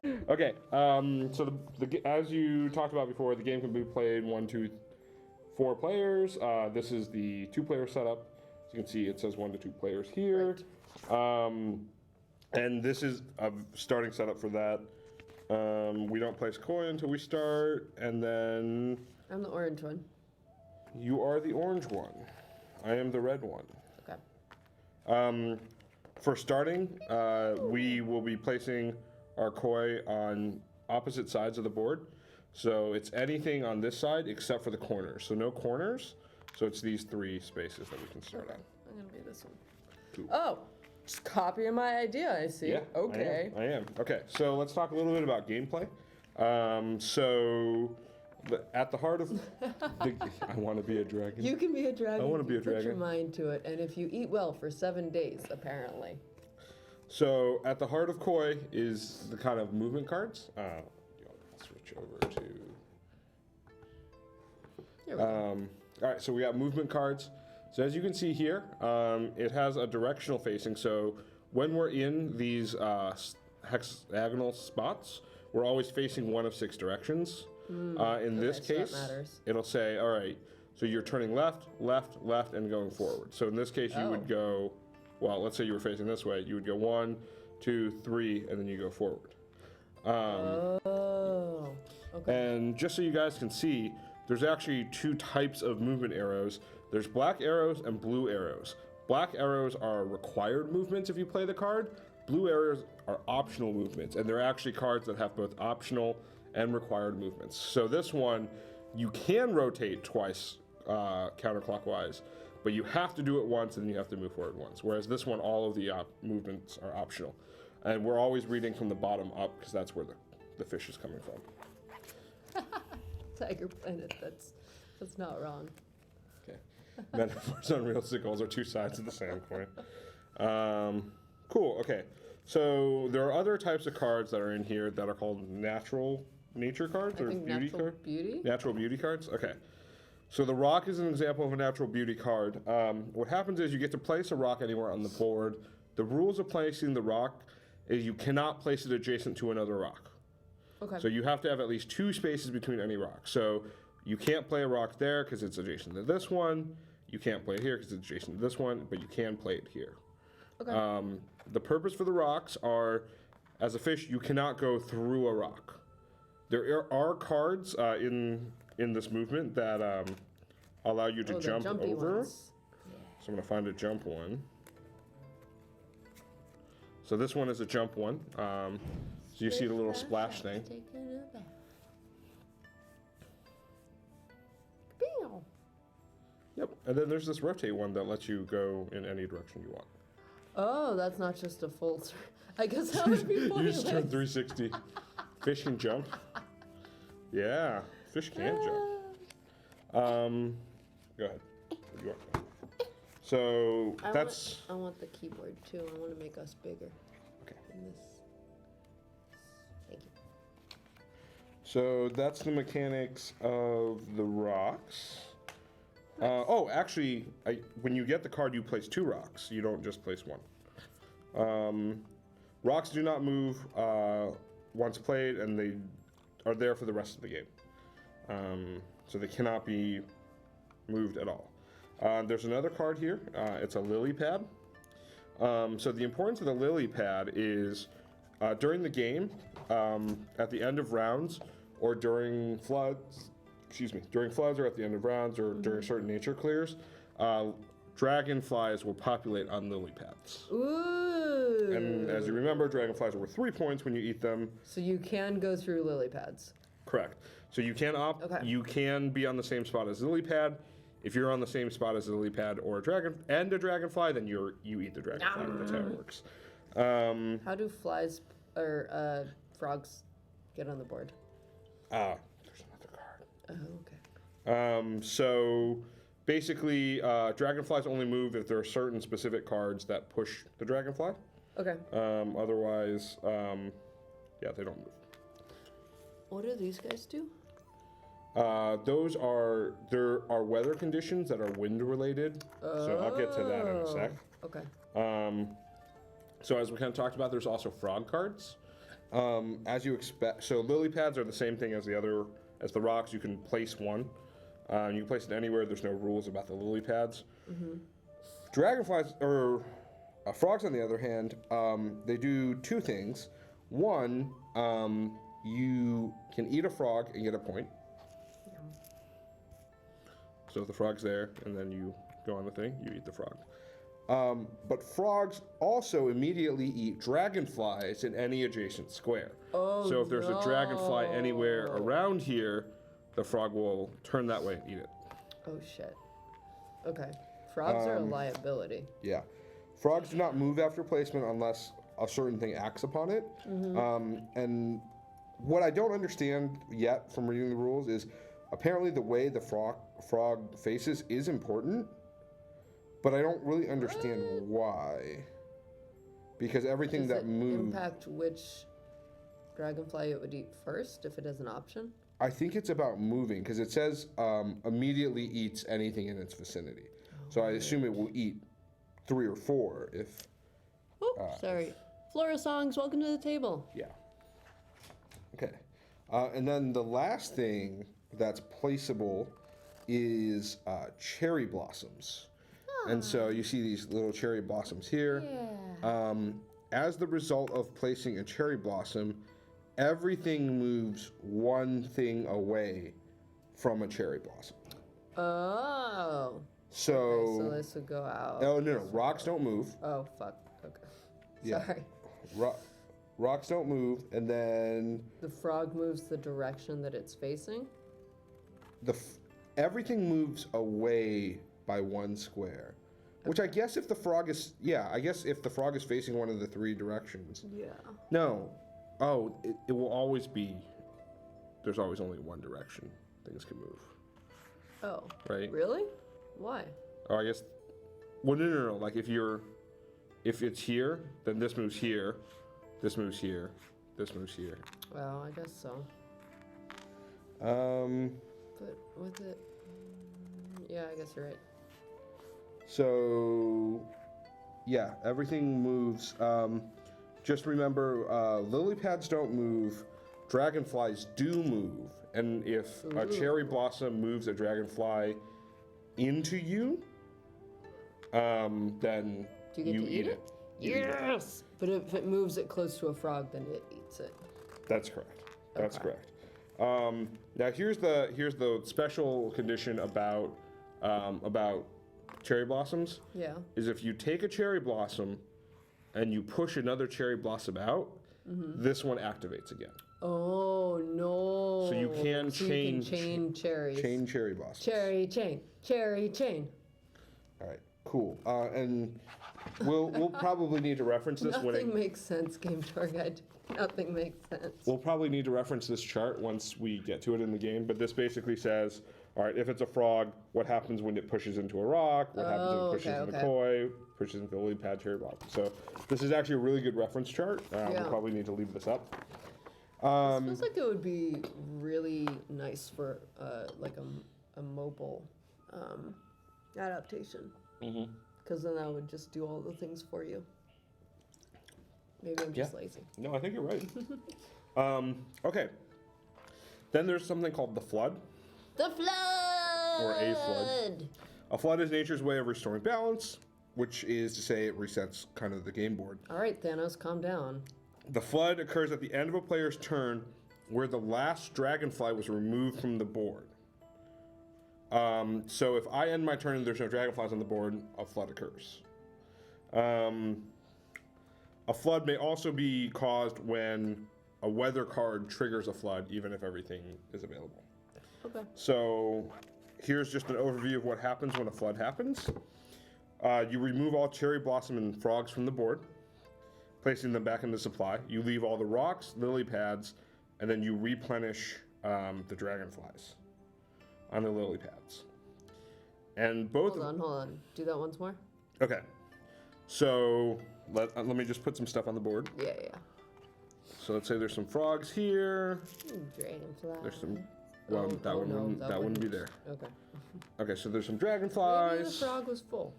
Okay, so as you talked about before, the game can be played one, two, four players. This is the two-player setup. As you can see, it says 1 to 2 players here. Right. And this is a starting setup for that. We don't place coin until we start, and then I'm the orange one. you are the orange one. I am the red one. Okay. For starting, we will be placing our koi on opposite sides of the board. So it's anything on this side except for the corners. So no corners. So it's these 3 spaces that we can start Okay. on. I'm gonna be this one. Cool. Oh, just copying my idea. I see. Yeah. Okay. I am. Okay. So let's talk a little bit about gameplay. At the heart of I want to be a dragon. You can be a dragon. I wanna if be you a Put your dragon. mind to it, and if you eat well for 7 days, apparently. So at the heart of koi is the kind of movement cards. Switch over to. Here we go. All right, so we got movement cards. So as you can see here, it has a directional facing. So when we're in these hexagonal spots, we're always facing one of 6 directions. In this Okay, so that case, matters. it'll say, all right, so you're turning left, left, left, and going forward. So in this case, you would go, well, let's say you were facing this way. You would go 1, 2, 3, and then you go forward. Oh. Okay. And just so you guys can see, there's actually 2 types of movement arrows. There's black arrows and blue arrows. Black arrows are required movements if you play the card. Blue arrows are optional movements, and they're actually cards that have both optional and required movements. So this one, you can rotate twice counterclockwise, but you have to do it once and then you have to move forward once. Whereas this one, all of the movements are optional. And we're always reading from the bottom up because that's where the fish is coming from. Tiger Planet. That's not wrong. Okay. Metaphors, unrealistic goals are 2 sides of the same coin. Cool. Okay. So there are other types of cards that are in here that are called nature cards I or think beauty natural cards. beauty. Natural beauty cards. Okay. So the rock is an example of a natural beauty card. What happens is you get to place a rock anywhere on the board. The rules of placing the rock is you cannot place it adjacent to another rock. Okay. So you have to have at least 2 spaces between any rock. So you can't play a rock there because it's adjacent to this one. You can't play it here because it's adjacent to this one, but you can play it here. Okay. The purpose for the rocks are, as a fish, you cannot go through a rock. There are cards in this movement that allow you to the jump jumpy over. ones. So I'm going to find a jump one. So this one is a jump one. So you see the little splash thing. Taking a bath. Pew. Yep. And then there's this rotate one that lets you go in any direction you want. Oh, that's not just a full. I guess that would be You pointless. just turn 360. Fish can jump. Yeah, fish can jump. Go ahead. You are. So that's I want the keyboard too. I want to make us bigger. okay. In this. Thank you. So that's the mechanics of the rocks. Actually, when you get the card, you place 2 rocks. You don't just place 1. Rocks do not move once played, and they are there for the rest of the game. So they cannot be moved at all. There's another card here. It's a lily pad. So the importance of the lily pad is during the game, at the end of rounds, or during floods, or at the end of rounds, or during certain nature clears, dragonflies will populate on lily pads. Ooh. And as you remember, dragonflies are worth 3 points when you eat them. So you can go through lily pads. Correct. So you can you can be on the same spot as lily pad. If you're on the same spot as a lily pad or a dragonfly, then you eat the dragonfly. That's how it works. How do flies or frogs get on the board? There's another card. Oh, okay. So basically, dragonflies only move if there are certain specific cards that push the dragonfly. Okay. Otherwise, they don't move. What do these guys do? There are weather conditions that are wind related. So I'll get to that in a sec. Okay. So as we kind of talked about, there's also frog cards. As you expect, so lily pads are the same thing as the rocks. You can place one. You can place it anywhere. There's no rules about the lily pads. Dragonflies or frogs, on the other hand, they do two things. One, you can eat a frog and get a point. So if the frog's there, and then you go on the thing, you eat the frog. But frogs also immediately eat dragonflies in any adjacent square. Oh, so if there's a dragonfly anywhere around here, the frog will turn that way and eat it. Oh shit. Okay. Frogs are a liability. Yeah. Frogs do not move after placement unless a certain thing acts upon it. And what I don't understand yet from reading the rules is apparently the way the frog faces is important, but I don't really understand why. Because everything Does that it moves... impact which dragonfly it would eat first if it has an option? I think it's about moving, because it says immediately eats anything in its vicinity. So I assume it will eat 3 or 4 if... Oh, sorry. Flora Songs, welcome to the table. Yeah. Okay. And then the last thing that's placeable is cherry blossoms. And so you see these little cherry blossoms here. Yeah. As the result of placing a cherry blossom, everything moves one thing away from a cherry blossom. Oh. So, Okay, so this would go out. no, rocks don't move. Oh, fuck. Okay. Yeah. Sorry. Rocks don't move, and then The frog moves the direction that it's facing? everything moves away by 1 square. Which I guess if the frog is, if the frog is facing one of the 3 directions. Yeah. No. Oh, it will always be, there's always only one direction things can move. Oh. Right? Really? Why? Oh, I guess, well, no. Like if it's here, then this moves here, this moves here, this moves here. Well, I guess so. But with it... Yeah, I guess you're right. So, yeah, everything moves. Just remember, lily pads don't move. Dragonflies do move. And if a cherry blossom moves a dragonfly into you, then Do you get to eat it? You eat it. Yes! But if it moves it close to a frog, then it eats it. That's correct. That's Okay. correct. Now here's the special condition about cherry blossoms. Yeah. Is if you take a cherry blossom and you push another cherry blossom out, this one activates again. Oh, no. So you can chain cherries. Chain cherry blossoms. Cherry chain. All right, cool. And we'll probably need to reference this when Nothing makes sense, Game Tour Guide. Nothing makes sense. we'll probably need to reference this chart once we get to it in the game. But this basically says, all right, if it's a frog, what happens when it pushes into a rock? What happens when it pushes into koi? Pushes into the lily pad cherry blossom. So this is actually a really good reference chart. We'll probably need to leave this up. It feels like it would be really nice for like a mobile adaptation. Because then that would just do all the things for you. Maybe I'm just lazy. No, I think you're right. Okay. Then there's something called the flood. The flood! Or a flood. A flood is nature's way of restoring balance, which is to say it resets kind of the game board. All right, Thanos, calm down. The flood occurs at the end of a player's turn where the last dragonfly was removed from the board. So if I end my turn and there's no dragonflies on the board, a flood occurs. A flood may also be caused when a weather card triggers a flood, even if everything is available. Okay. So here's just an overview of what happens when a flood happens. You remove all cherry blossom and frogs from the board, placing them back in the supply. You leave all the rocks, lily pads, and then you replenish the dragonflies on the lily pads. And both. Hold on. Do that once more. Okay. So let me just put some stuff on the board. Yeah. So let's say there's some frogs here. Dragonfly. There's some. Well, that wouldn't be there. Okay. Okay, so there's some Maybe dragonflies. the frog was full.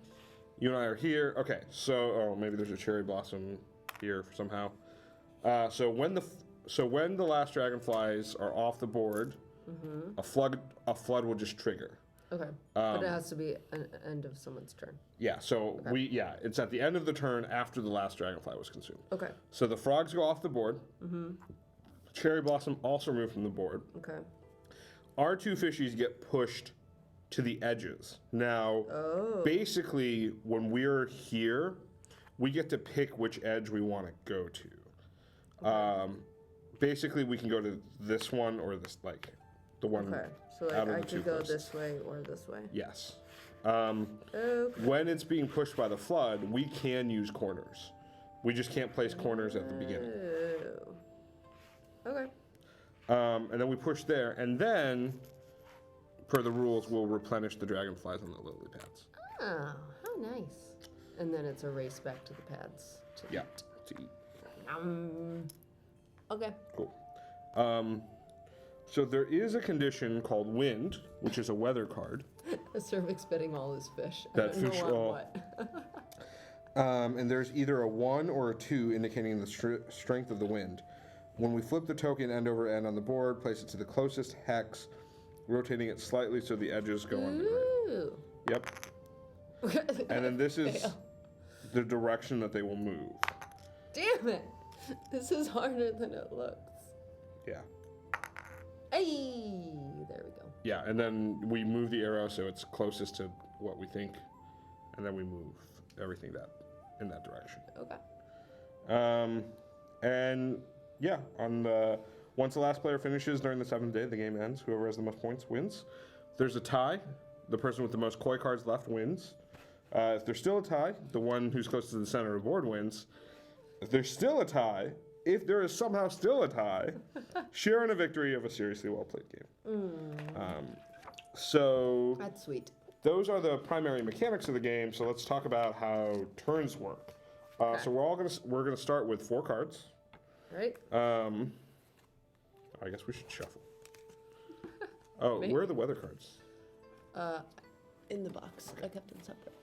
You and I are here. Okay, so maybe there's a cherry blossom here somehow. So when So when the last dragonflies are off the board, a flood will just trigger. Okay. But it has to be an end of someone's turn. Yeah, so it's at the end of the turn after the last dragonfly was consumed. Okay. So the frogs go off the board. Cherry blossom also removed from the board. Okay. Our two fishies get pushed to the edges. Now, basically, when we're here, we get to pick which edge we want to go to. Basically, we can go to this one or this, like, the one Okay. So out of I the two could go closest. this way or this way. Yes. Okay. When it's being pushed by the flood, we can use corners. We just can't place corners at the beginning. Okay. And then we push there, and then, per the rules, we'll replenish the dragonflies on the lily pads. Oh, how nice. And then it's a race back to the pads. Yeah, to eat. Okay. Cool. So there is a condition called wind, which is a weather card. A cervix betting all his fish. That I don't fish- know on oh. what. And there's either a 1 or a 2 indicating the strength of the wind. When we flip the token end over end on the board, place it to the closest hex, rotating it slightly so the edges go on the grid. Ooh. Yep. And then this is the direction that they will move. Damn it! This is harder than it looks. Yeah. Hey! There we go. Yeah, and then we move the arrow so it's closest to what we think, and then we move everything in that direction. Okay. And yeah, once the last player finishes during the 7th day, the game ends. Whoever has the most points wins. If there's a tie, the person with the most koi cards left wins. If there's still a tie, the one who's close to the center of the board wins. If there's still a tie, if there is somehow still a tie, share in a victory of a seriously well-played game. So That's sweet. those are the primary mechanics of the game. So let's talk about how turns work. So we're gonna start with 4 cards. Right? I guess we should shuffle. Oh, Maybe. where are the weather cards? In the box. I kept them separate.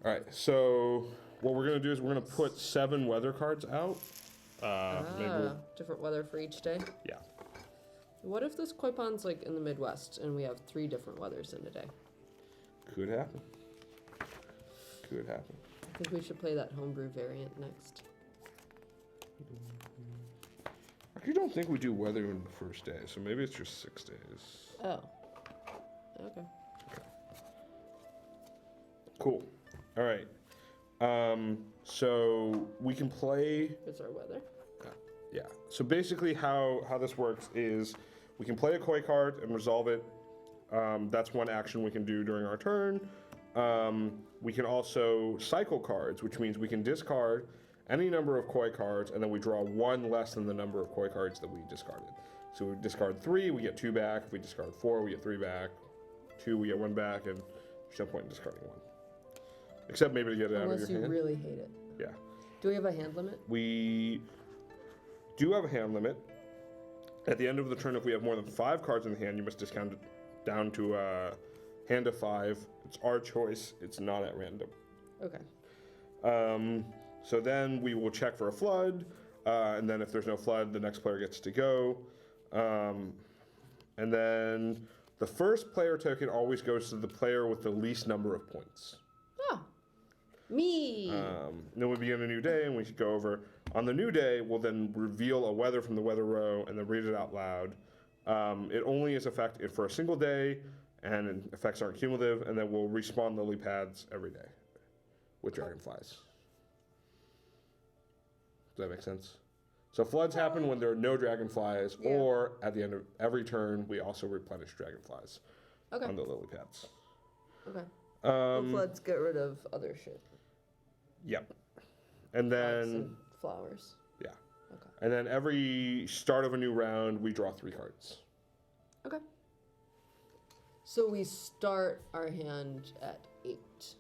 All right, so what we're gonna do is we're gonna put 7 weather cards out. Different weather for each day. Yeah. What if this koi pond's like in the Midwest and we have 3 different weathers in a day? Could happen. Could happen. I think we should play that homebrew variant next. I actually don't think we do weather in the first day, so maybe it's just 6 days. Oh. Okay. Cool. All right. So we can play. Here's our weather. Yeah. So basically, how this works is we can play a koi card and resolve it. That's one action we can do during our turn. We can also cycle cards, which means we can discard any number of koi cards, and then we draw 1 less than the number of koi cards that we discarded. So we discard 3, we get 2 back. If we discard 4, we get 3 back. 2, we get 1 back, and there's no point in discarding 1. Except maybe to get it out of Unless your you hand. really hate it. Yeah. Do we have a hand limit? We do have a hand limit. At the end of the turn, if we have more than 5 cards in the hand, you must discount it down to a hand of 5. It's our choice. It's not at random. Okay. So then we will check for a flood, and then if there's no flood, the next player gets to go. And then the first player token always goes to the player with the least number of points. Oh. Me. Then we begin a new day, and we should go over. On the new day, we'll then reveal a weather from the weather row and then read it out loud. It only is effective for a single day, and effects aren't cumulative, and then we'll respawn lily pads every day with dragonflies. Does that make sense? So floods happen when there are no dragonflies, Yeah. or at the end of every turn, we also replenish dragonflies Okay. on the lily pads. Okay. Well, floods get rid of other shit. Yep. And Bugs then, and flowers. yeah. Okay. And then every start of a new round, we draw 3 cards. Okay. So we start our hand at 8.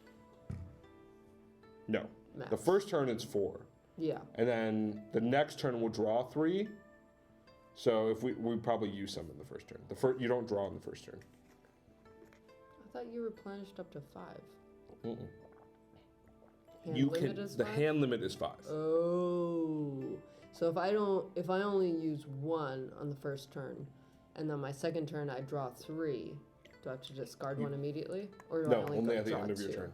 No. Max. The first turn is 4. Yeah. And then the next turn we'll draw 3. So if we probably use some in the first turn. You don't draw in the first turn. I thought you replenished up to 5. Mm-mm. Hand You limit can. is The 5? hand limit is 5. Oh. So if I only use one on the first turn, and then my second turn I draw 3, do I have to discard one immediately, or do I No, only at the draw end of your 2? turn.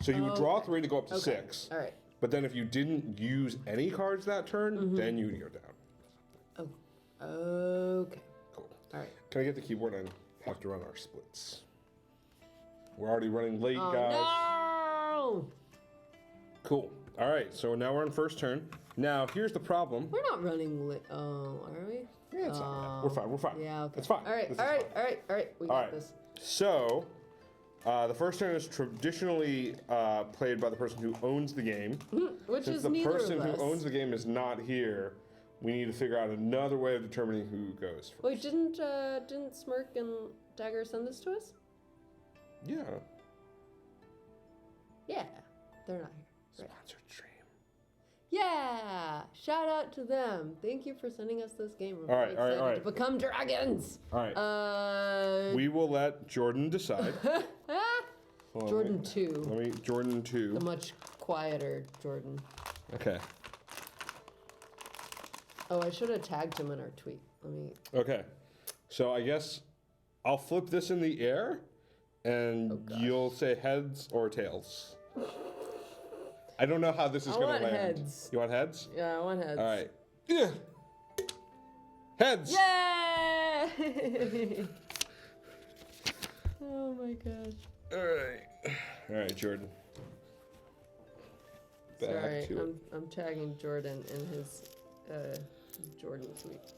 So you would draw Okay. 3 to go up to Okay. 6. All right. But then if you didn't use any cards that turn, then you would go down. Oh. Okay. Cool. All right. Can I get the keyboard and have to run our splits? We're already running late, Oh guys. no! Cool. All right, so now we're on first turn. Now, here's the problem. We're not running late. Oh, are we? Yeah, it's not bad. We're fine. We're fine. Yeah. Okay. It's fine. All right. This All is right. fine. All right. All right. We All got right. this. So, the first turn is traditionally played by the person who owns the game. Which Since is the neither person of who us. owns the game is not here, we need to figure out another way of determining who goes first. Wait, didn't Smirk and Dagger send this to us? Yeah. Yeah. They're not here. Right. Sponsored stream. Yeah! Shout out to them. Thank you for sending us this game. We're All right, very all right, excited all right. to become dragons. All right. Uh, We will let Jordan decide. Hold on, Jordan wait. 2, Let me. Jordan 2. the much quieter Jordan. Okay. Oh, I should have tagged him in our tweet. Let me. Okay. So I guess I'll flip this in the air, and Oh, gosh. you'll say heads or tails. I don't know how this is I going want to land. heads. You want heads? Yeah, I want heads. All right. Yeah. Heads. Yay! Oh my gosh. All right. All right, Jordan. Back Sorry, to it. I'm tagging Jordan in his Jordan tweet.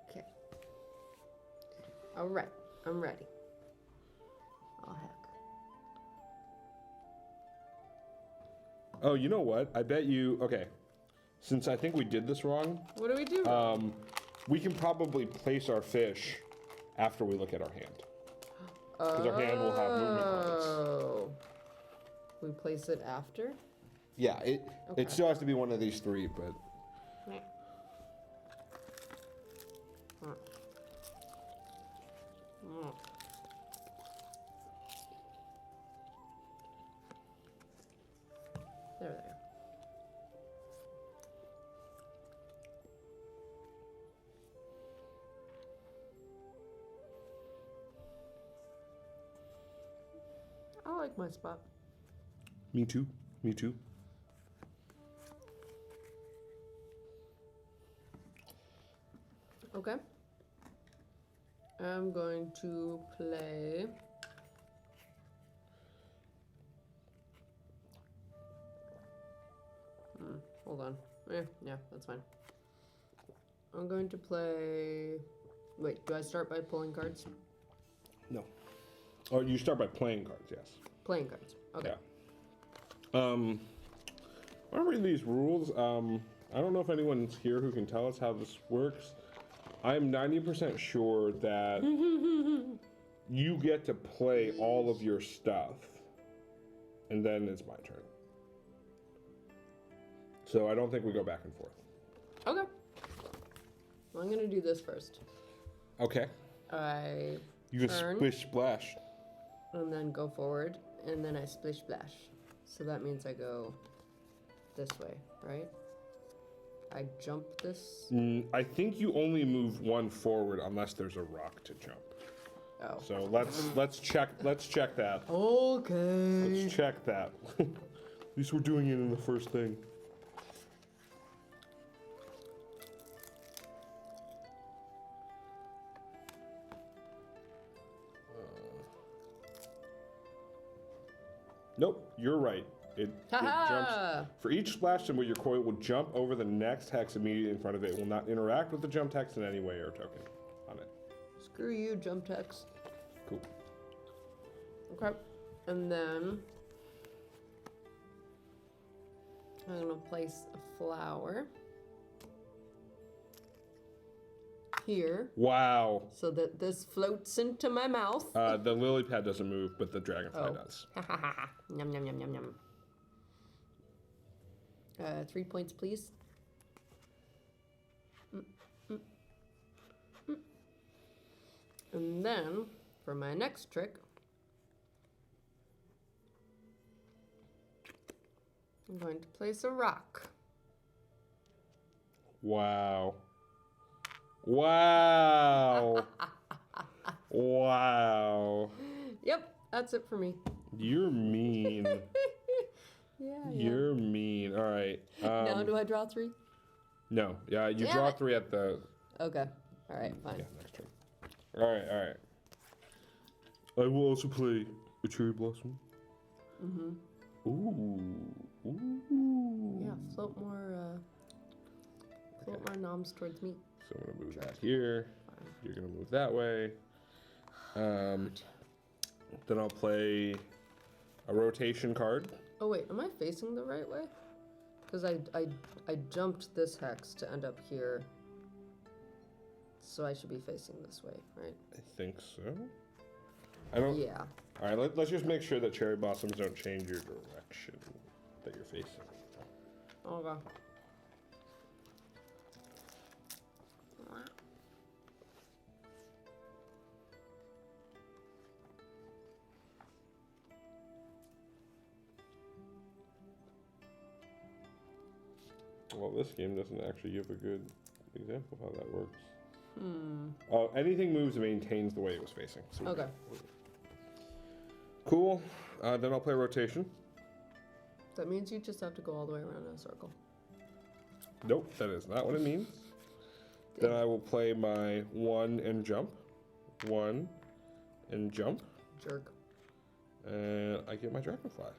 Okay. All right, I'm ready. Oh heck. Oh, you know what? I bet you. Okay. Since I think we did this wrong, What do we do? we can probably place our fish after we look at our hand. Because our hand will have movement points. Oh. We place it after? Yeah, Okay. it still has to be one of these 3, but Mm. There. I like my spot. me too. Me too. Okay. I'm going to play. Hold on. Yeah, that's fine. I'm going to play. Wait, do I start by pulling cards? No. Oh, you start by playing cards, yes. Playing cards. Okay. Yeah. When I read these rules, I don't know if anyone's here who can tell us how this works. I'm 90% sure that you get to play all of your stuff, and then it's my turn. So I don't think we go back and forth. Okay. Well, I'm gonna do this first. Okay. I You can Turn. splish splash. and then go forward, and then I splish splash. So that means I go this way, right? I jump this. I think you only move one forward unless there's a rock to jump. Oh. So let's check that. Okay. Let's check that. At least we're doing it in the first thing. Nope, you're right. It jumps. Haha! For each splash symbol, your coil will jump over the next hex immediately in front of it. It will not interact with the jump text in any way or token on it. Screw you, jump text. Cool. Okay. And then I'm gonna place a flower here Wow. so that this floats into my mouth. The lily pad doesn't move, but the dragonfly Oh. does. Yum yum yum yum yum. 3 points, please. And then for my next trick, I'm going to place a rock. Wow. Wow. Wow. Yep, that's it for me. You're mean. Yeah. You're mean. All right. Now do I draw 3? No. Yeah, you Damn draw it. 3 at the. Okay. All right, fine. Yeah, next turn. All right. All right. I will also play a cherry blossom. Mm-hmm. Ooh. Yeah, float more noms towards me. So I'm gonna move that here. Fine. You're gonna move that way. Then I'll play a rotation card. Oh wait, am I facing the right way? Because I jumped this hex to end up here. So I should be facing this way, right? I think so. I don't. Yeah. All right. Let's just make sure that cherry blossoms don't change your direction that you're facing. Okay. Well, this game doesn't actually give a good example of how that works. Hmm. Anything moves and maintains the way it was facing. So Okay. Cool. Then I'll play rotation. That means you just have to go all the way around in a circle. Nope, that is not what it means. Then I will play my 1 and jump. 1 and jump. Jerk. And I get my dragonfly.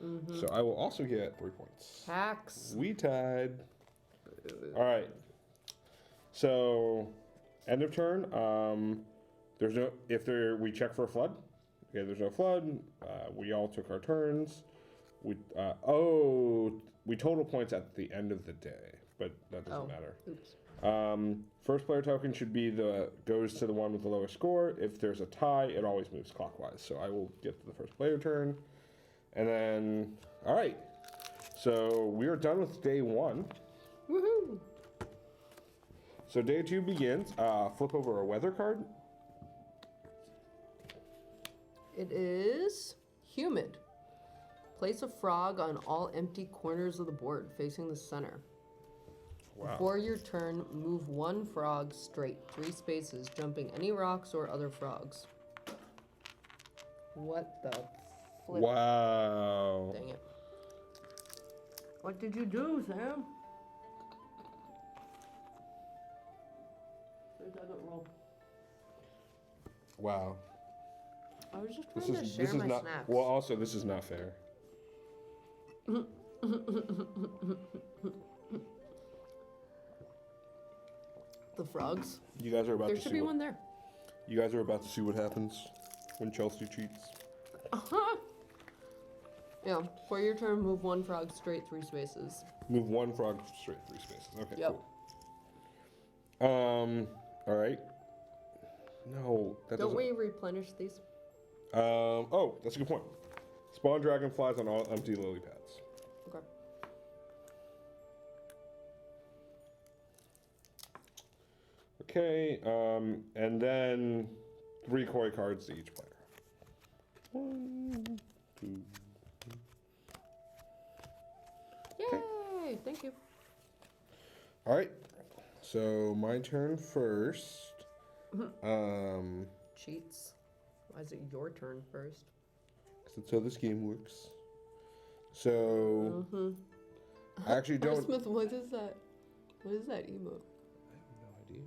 Mm-hmm. So I will also get 3 points. Hacks. We tied. All right. So, end of turn. There's no we check for a flood. Okay, there's no flood. We all took our turns. We total points at the end of the day, but that doesn't matter. Oops. First player token should be goes to the one with the lowest score. If there's a tie, it always moves clockwise. So I will get to the first player turn. And then, all right. So we are done with day 1. Woohoo! So day 2 begins. Flip over a weather card. It is humid. Place a frog on all empty corners of the board facing the center. Wow. Before your turn, move 1 frog straight 3 spaces, jumping any rocks or other frogs. What the flip? Wow. Dang it. What did you do, Sam? It doesn't roll. Wow. I was just trying to share my not snacks. well. Also, this is not fair. The frogs. You guys are about There to should see be what, one there. You guys are about to see what happens when Chelsea cheats. Yeah, for your turn, move 1 frog straight 3 spaces. Move 1 frog straight 3 spaces. Okay, Yep. cool. All right. No, that Don't doesn't. we replenish these? Oh, that's a good point. Spawn dragonflies on all empty lily pads. Okay. Okay, and then 3 koi cards to each player. 1, 2. Yay! Thank you. All right, so my turn first. Cheats. Why is it your turn first? Because that's how this game works. So, I actually don't. Smith, what is that? What is that emote? I have no idea.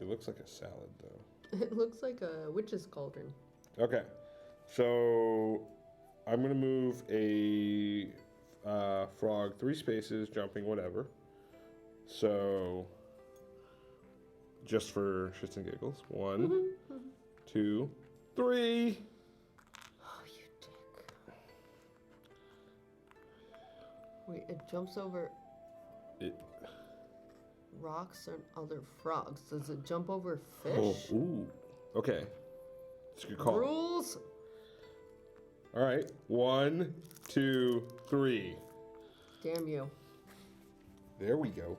It looks like a salad, though. It looks like a witch's cauldron. Okay, so I'm gonna move a frog 3 spaces, jumping whatever. So, just for shits and giggles, 1, 2, 3. Oh, you dick. Wait, it jumps over It, rocks and other frogs. Does it jump over oh, fish? ooh. Okay, that's a good call. Rules. All right, 1, 2, 3. Damn you. There we go.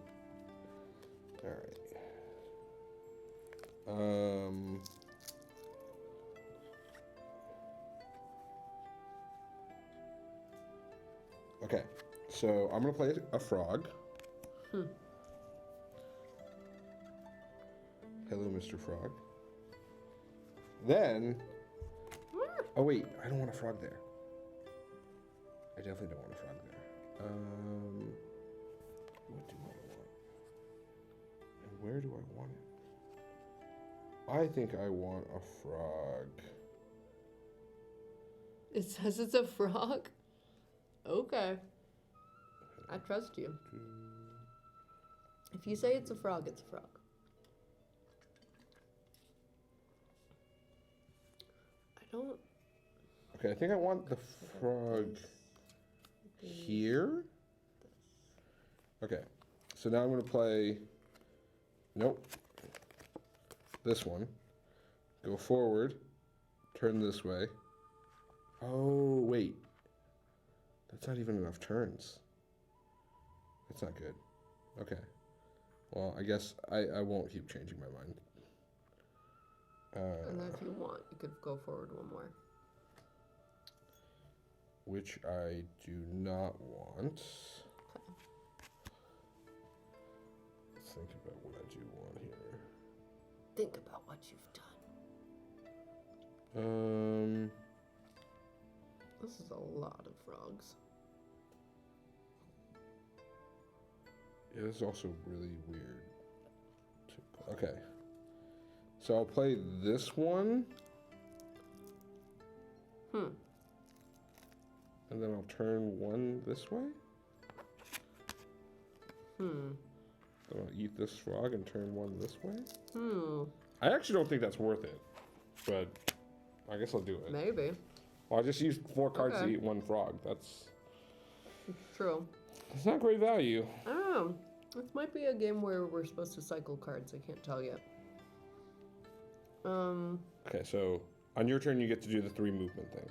All right. Okay, so I'm gonna play a frog. Hello, Mr. Frog. Then, oh wait, I don't want a frog there. I definitely don't want a frog there. What do I want? And where do I want it? I think I want a frog. It says it's a frog? Okay. I trust you. If you say it's a frog, it's a frog. I don't... Okay, I think I want the frog here. Okay, so now I'm gonna play, nope, this one. Go forward, turn this way. Oh, wait. That's not even enough turns. That's not good. Okay. Well, I guess I won't keep changing my mind. And then if you want, you could go forward one more. Which I do not want. Let's think about what I do want here. Think about what you've done. This is a lot of frogs. Yeah, this is also really weird. Okay. So I'll play this one. And then I'll turn one this way. Then I'll eat this frog and turn one this way. I actually don't think that's worth it, but I guess I'll do it. Maybe. Well, I just used 4 cards to Okay. eat one frog. That's True. not great value. I don't know. This might be a game where we're supposed to cycle cards. I can't tell yet. Okay, so on your turn, you get to do the 3 movement thing.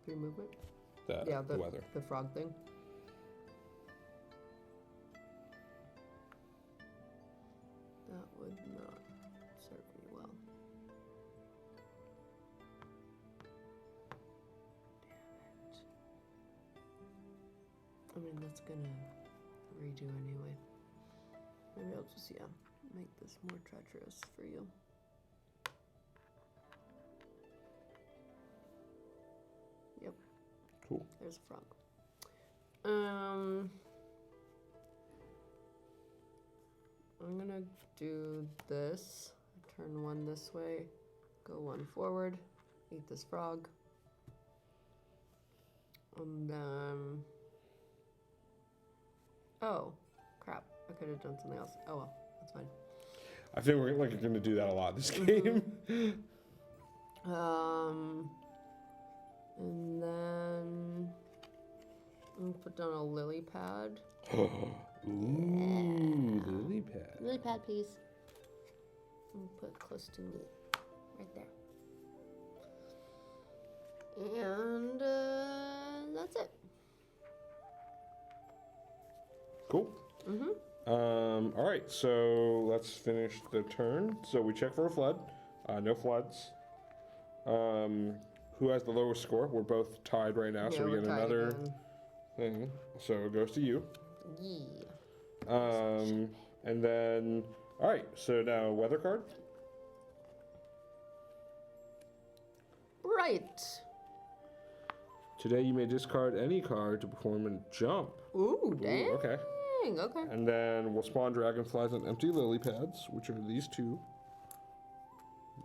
3 movement? The Yeah, the weather. The frog thing. That would not serve me well. Damn it. I mean, that's gonna redo anyway. Maybe I'll just, yeah, make this more treacherous for you. Yep. Cool. There's a frog. I'm gonna do this. Turn one this way, go one forward, eat this frog. And then... Oh, crap. I could have done something else. Oh well, that's fine. I think we're like going to do that a lot this game. And then I'm gonna put down a lily pad. Ooh, lily pad. Lily pad, please. And put it close to me, right there. And that's it. Cool. All right, so let's finish the turn. So we check for a flood. No floods. Who has the lowest score? We're both tied right now, so we we're get tied another again. thing. So it goes to you. Yeah. And then, all right, so now weather card. Right. Today you may discard any card to perform a jump. Ooh, dang. Okay. Okay. And then we'll spawn dragonflies on empty lily pads, which are these 2.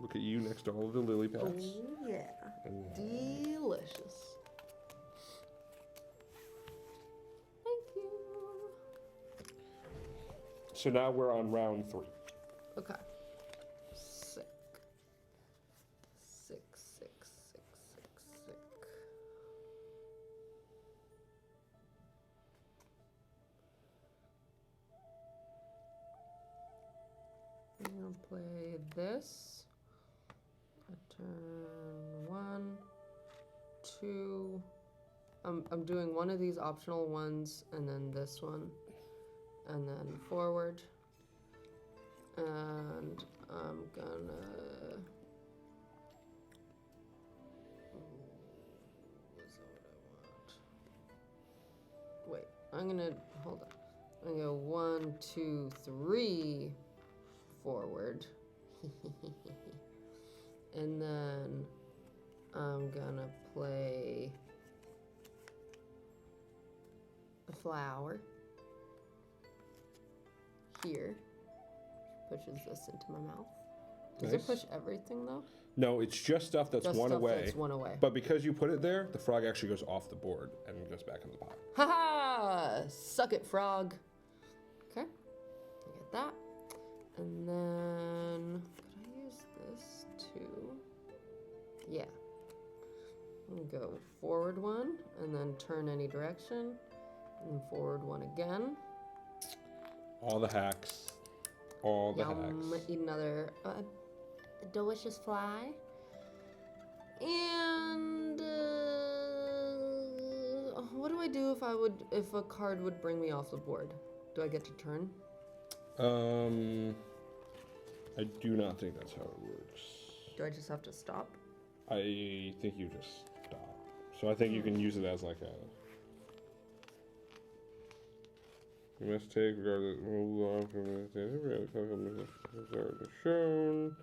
Look at you next to all of the lily pads. Oh, yeah. And then- Delicious. Thank you. So now we're on round 3. Okay. Sick. Sick, sick, sick, sick, sick. I'm gonna play this. I turn 1, 2. I'm doing one of these optional ones, and then this one, and then forward. And I'm gonna. Ooh, is that what I want? I'm gonna, hold on. I'm gonna go 1, 2, 3 forward. And then I'm gonna play a flower here. Pushes this into my mouth. Does Nice. it push everything though? No, it's just stuff that's Just one stuff away. that's one away. But because you put it there, the frog actually goes off the board and goes back in the pot. Haha! Suck it, frog. Okay. I get that. And then could I use this too? Yeah. I'm gonna go forward 1 and then turn any direction. And forward 1 again. All the hacks. All the Yum. hacks. Eat another delicious fly. And what do I do if a card would bring me off the board? Do I get to turn? I do not think that's how it works. Do I just have to stop? I think you just stop. So I think you can use it as like a. You must take regardless move on from the shown.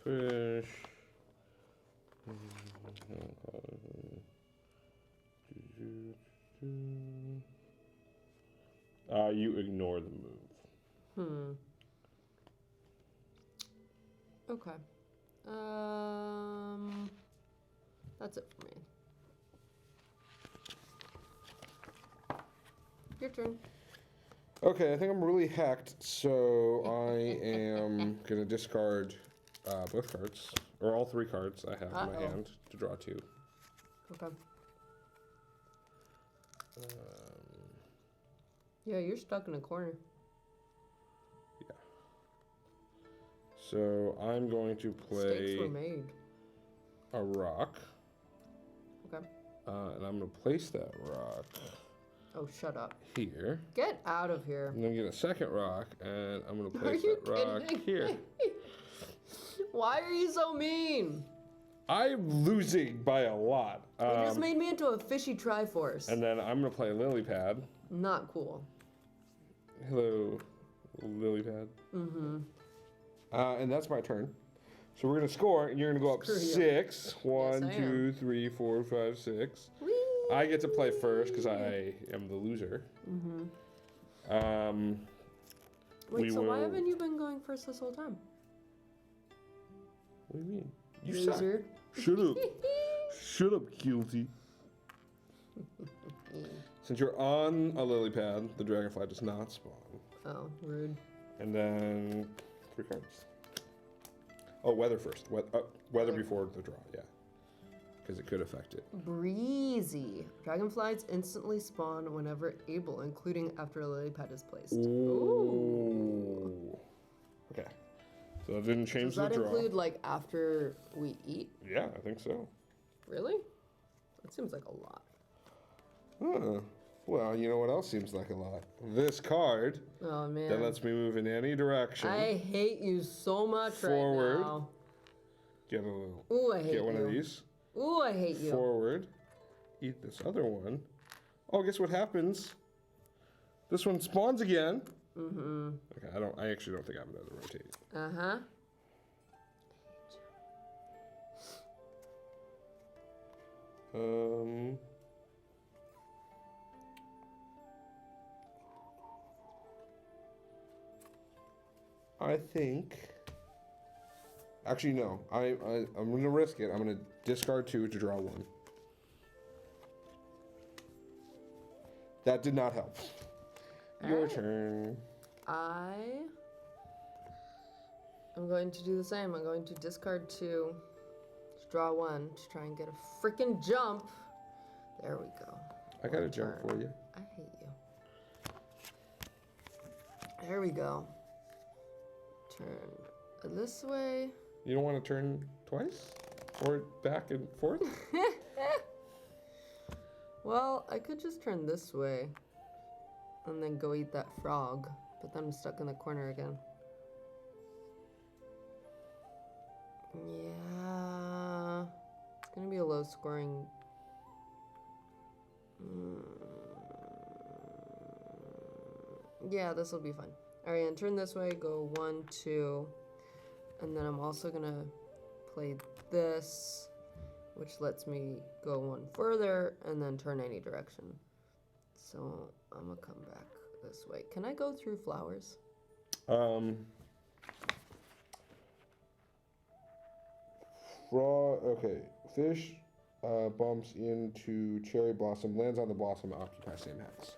The fish. You ignore the move. Okay. That's it for me. Your turn. Okay, I think I'm really hacked, so I am gonna discard both cards, or all 3 cards I have in my hand to draw 2. Okay. Yeah, you're stuck in a corner. Yeah. So I'm going to Mistakes were play made. a rock, Okay. and I'm gonna place that rock Oh, shut up. here. Get out of here. I'm gonna get a second rock, and I'm gonna Are place you that rock kidding here. me? Why are you so mean? I'm losing by a lot. You just made me into a fishy Triforce. And then I'm gonna play a lily pad. Not cool. Hello, lily pad. And that's my turn. So we're gonna score, and you're gonna go up Screw you. 6. 1, I 2, 3, 4, 5, 6. Whee! I get to play first because I am the loser. Wait, we so why will- haven't you been going first this whole time? What do you mean? You suck. Loser. Shut up. Shut up, guilty. Since you're on a lily pad, the dragonfly does not spawn. Oh, rude. And then 3 cards. Oh, weather first. Weather before the draw, yeah. Because it could affect it. Breezy. Dragonflies instantly spawn whenever able, including after a lily pad is placed. Ooh. Okay. So it didn't change Does that the draw. include like after we eat? Yeah, I think so. Really? That seems like a lot. Huh. Well, you know what else seems like a lot? This card Oh man. that lets me move in any direction. I hate you so much Forward. right now. Get a little. Ooh, I hate Get one you. of these. Ooh, I hate you. Forward. Eat this other one. Oh, guess what happens? This one spawns again. Okay, I actually don't think I'm gonna rotate. Uh-huh. I think. Actually, no. I'm gonna risk it. I'm gonna discard 2 to draw 1. That did not help. Your Alright. turn. I am going to do the same. I'm going to discard 2 to draw 1 to try and get a freaking jump. There we go. I got a jump for you. I hate you. There we go. Turn this way. You don't want to turn twice? Or back and forth? Well, I could just turn this way and then go eat that frog, but then I'm stuck in the corner again. Yeah, it's gonna be a low scoring. Yeah, this will be fun. All right, and turn this way, go 1, 2, and then I'm also gonna play this, which lets me go one further and then turn any direction. So I'm gonna come back this way. Can I go through flowers? Okay. Fish bumps into cherry blossom, lands on the blossom, occupies same house.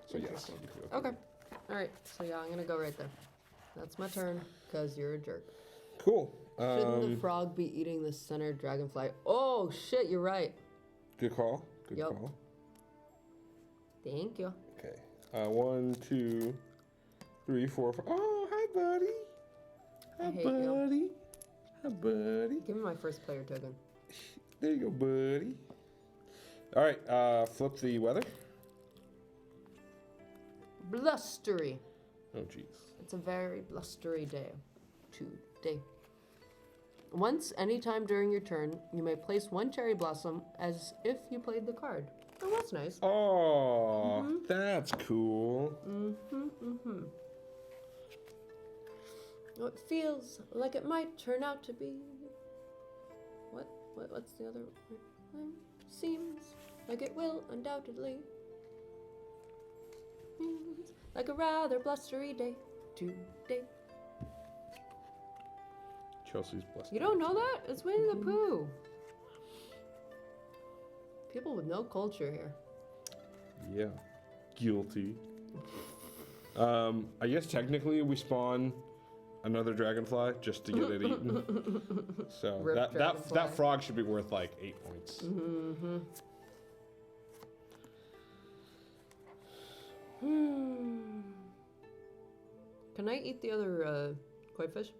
So yes. Interesting. You can go Okay. All right. So yeah, I'm gonna go right there. That's my turn, cause you're a jerk. Cool. Shouldn't the frog be eating the center dragonfly? Oh shit, you're right. Good call. Good Yep. call. Thank you. Okay. 1, 2, 3, 4, 5. Oh, hi, buddy. Hi, I hate you. buddy. Hi, buddy. Give me my first player token. There you go, buddy. All right. Flip the weather. Blustery. Oh, jeez. It's a very blustery day. Today. Once, anytime during your turn, you may place one cherry blossom as if you played the card. Oh, that's nice. Oh, that's cool. It feels like it might turn out to be. What's the other one? Seems like it will undoubtedly. Seems like a rather blustery day today. Chelsea's blessed. You don't know that? It's Winnie the Pooh. People with no culture here. Yeah. Guilty. I guess technically we spawn another dragonfly just to get it eaten. So Rip that dragonfly. frog should be worth like 8 points. Can I eat the other koi fish?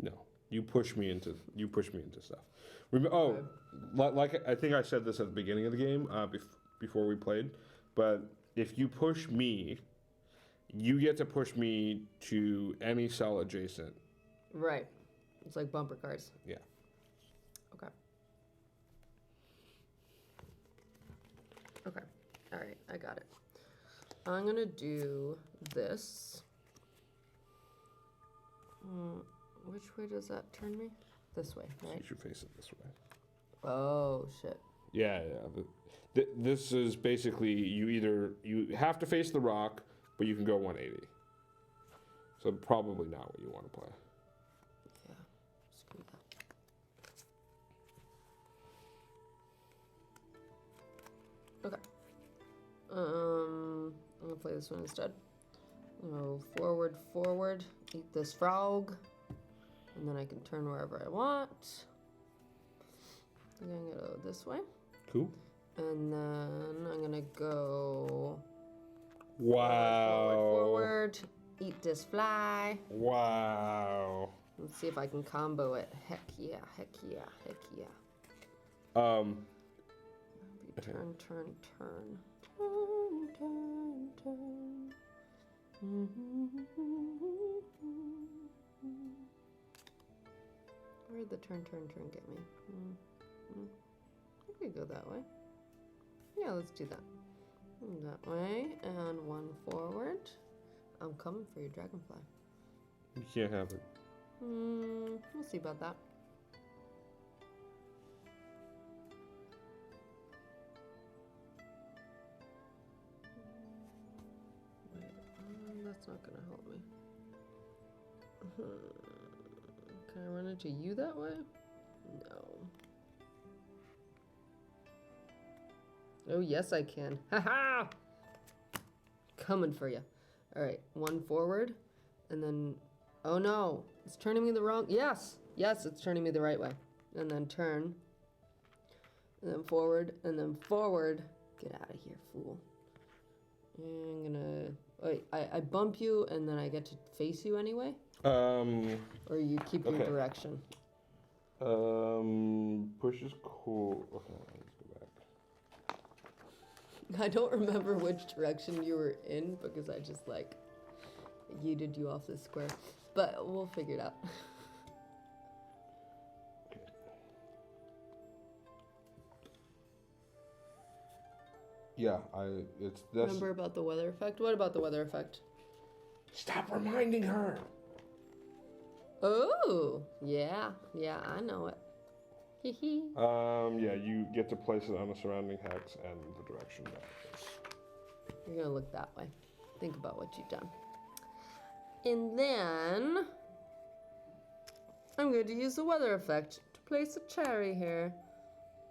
No, you push me into stuff. Like I think I said this at the beginning of the game before we played, but if you push me, you get to push me to any cell adjacent. Right. It's like bumper cars. Yeah. Okay. Okay. All right. I got it. I'm going to do this. Which way does that turn me? This way, right? You should face it this way. Oh, shit. Yeah. This is basically you have to face the rock, but you can go 180. So probably not what you want to play. Yeah. Screw that. Okay. I'm gonna play this one instead. Go forward, eat this frog, and then I can turn wherever I want. I think I'm gonna go this way, Cool. and then I'm gonna go Wow. forward, eat this fly. Wow. Let's see if I can combo it. Heck yeah, heck yeah, heck yeah. Okay. Turn. Where'd the turn get me? I think we go that way. Yeah, let's do that. That way, and one forward. I'm coming for your dragonfly. You can't have it. We'll see about that. Wait, that's not gonna help me. Can I run into you that way? No. Oh, yes, I can. Ha-ha! Coming for you. All right, one forward, and then... Oh, no. It's turning me the wrong... Yes! Yes, it's turning me the right way. And then turn. And then forward, and then forward. Get out of here, fool. I'm gonna... Wait, I bump you, and then I get to face you anyway? Or you keep your Okay. direction? Push is cool. Okay, let's go back. I don't remember which direction you were in because I just like yeeted you off the square. But we'll figure it out. Yeah, it's this. Remember about the weather effect? What about the weather effect? Stop reminding her. Oh, yeah, I know it. Hee hee. Yeah, you get to place it on the surrounding hex and the direction that it is. You're gonna look that way. Think about what you've done. And then I'm going to use the weather effect to place a cherry here.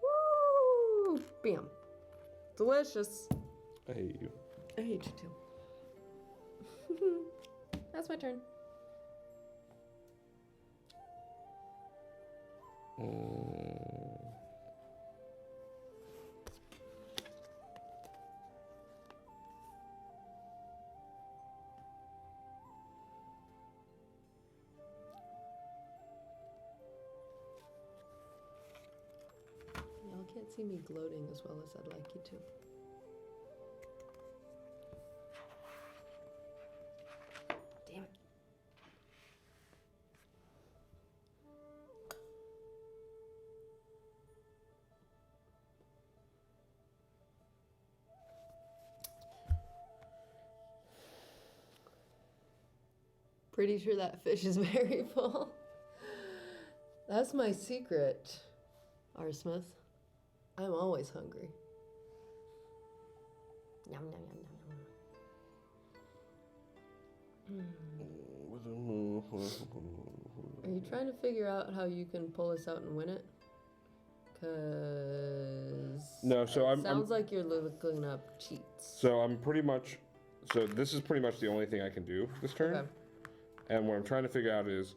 Woo! Bam. Delicious. I hate you. I hate you too. That's my turn. Y'all can't see me gloating as well as I'd like you to. Damn it. Pretty sure that fish is very full. That's my secret, R. Smith. I'm always hungry. Yum, yum, yum, yum, yum. Are you trying to figure out how you can pull us out and win it? Cause No, so I'm sounds like you're looking up cheats. so I'm pretty much so this is pretty much the only thing I can do this turn. Okay. And what I'm trying to figure out is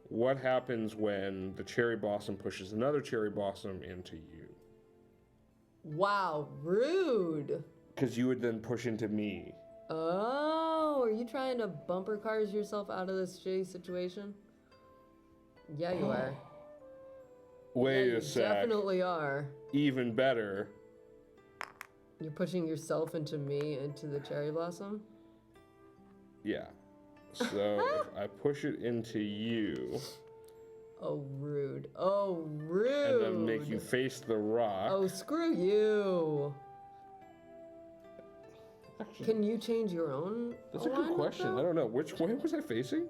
what happens when the cherry blossom pushes another cherry blossom into you. Wow, rude. Because you would then push into me. Oh, are you trying to bumper cars yourself out of this shitty situation? Yeah, you are. Wait Yeah, a you sec. definitely are. Even better. You're pushing yourself into me, into the cherry blossom? Yeah. So if I push it into you Oh, rude. Oh, rude. and then make you face the rock. Oh, screw you. Can you change your own That's a good alignment, question. though? I don't know. Which way was I facing?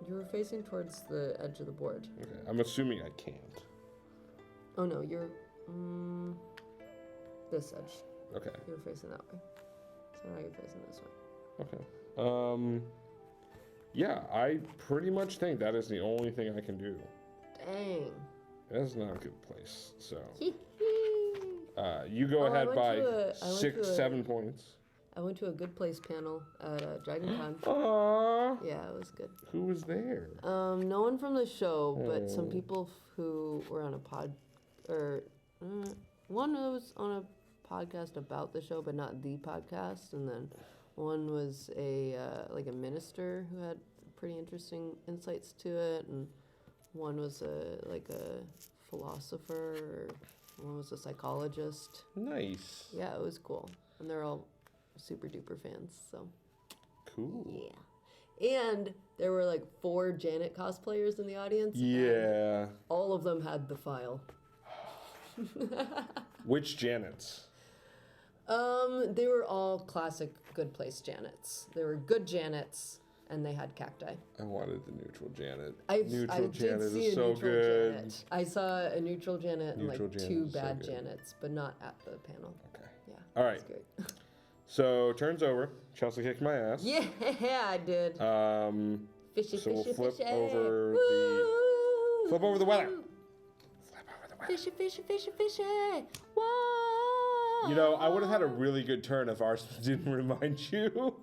You were facing towards the edge of the board. Okay. I'm assuming I can't. Oh, no, you're... this edge. Okay. You were facing that way. So now you're facing this way. Okay. Yeah, I pretty much think that is the only thing I can do. Dang. That's not a good place. So, Hee. you go Oh, I ahead went by to a- I went 6, to a- 7 points. I went to a good place panel at Dragon Con. Aww. Yeah, it was good. Who was there? No one from the show, but some Oh. people who were on a one was on a podcast about the show, but not the podcast, and then one was a minister who had pretty interesting insights to it, and one was a philosopher, or one was a psychologist. Nice. Yeah, it was cool, and they're all super duper fans. So Cool. yeah, and there were like 4 Janet cosplayers in the audience. and Yeah. all of them had the file. Which Janets? They were all classic Good Place Janets. They were good Janets, and they had cacti. I wanted the neutral Janet. I Neutral did Janet see is a so neutral good. Janet. I saw a neutral Janet and Neutral like Janet 2 is so bad good. Janets, but not at the panel. Okay. Yeah. All right. That's great. So turns over. Chelsea kicked my ass. Yeah, I did. Fishy, So we'll fishy, flip fishy. over Woo! flip over the weather. Flip over the weather. Fishy, fishy, fishy, fishy. Whoa! You know, I would have had a really good turn if ours didn't remind you.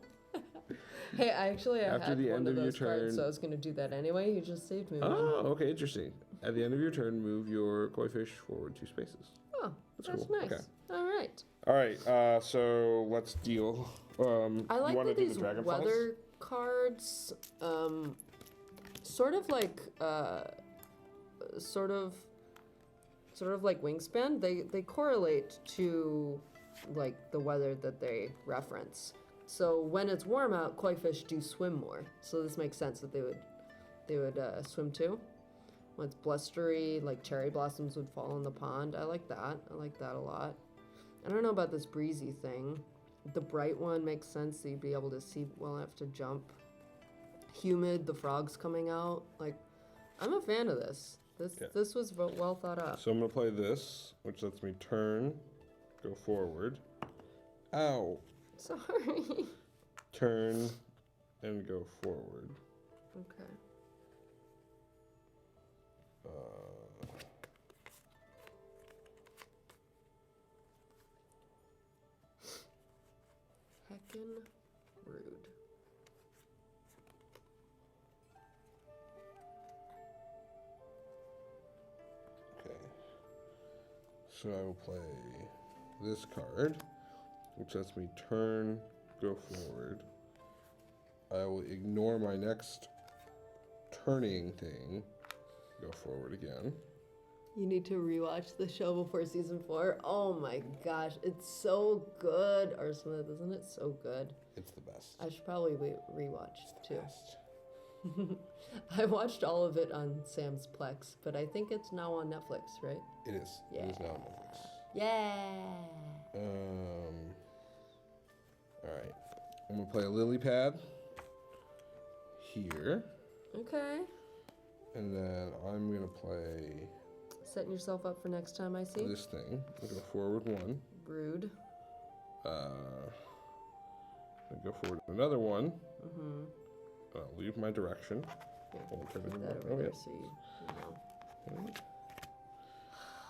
Hey, I had After the one end of of your those cards, turn- so I was gonna do that anyway. You just saved me one. Oh, okay, interesting. At the end of your turn, move your koi fish forward 2 spaces. Oh, that's cool. nice. Okay. All right. All right, so let's deal. I you like want to that do these the dragonflies? weather cards, sort of like Wingspan. They correlate to like the weather that they reference. So when it's warm out, koi fish do swim more. So this makes sense that they would swim too. When it's blustery, like cherry blossoms would fall in the pond. I like that. I like that a lot. I don't know about this breezy thing. The bright one makes sense, so you'd be able to see well enough to jump. Humid, the frogs coming out. Like, I'm a fan of this. This was well thought out. So I'm gonna play this, which lets me turn, go forward. Ow. Sorry. Turn and go forward. Okay. Heckin' rude. Okay. So I will play this card, which lets me turn, go forward. I will ignore my next turning thing, go forward again. You need to rewatch the show before season 4. Oh my gosh, it's so good. R. Smith, isn't it so good? It's the best. I should probably rewatch too. Best. I watched all of it on Sam's Plex, but I think it's now on Netflix, right? It is. Yeah. It is now on Netflix. Yeah. All right. I'm gonna play a lily pad here, Okay. and then I'm gonna play Setting yourself up for next time, I see. this thing. I'll go forward one. Rude. Then go forward another one. Mm-hmm. I'll leave my direction. Here, I'll turn put it that around. over Oh, there yeah. so you know.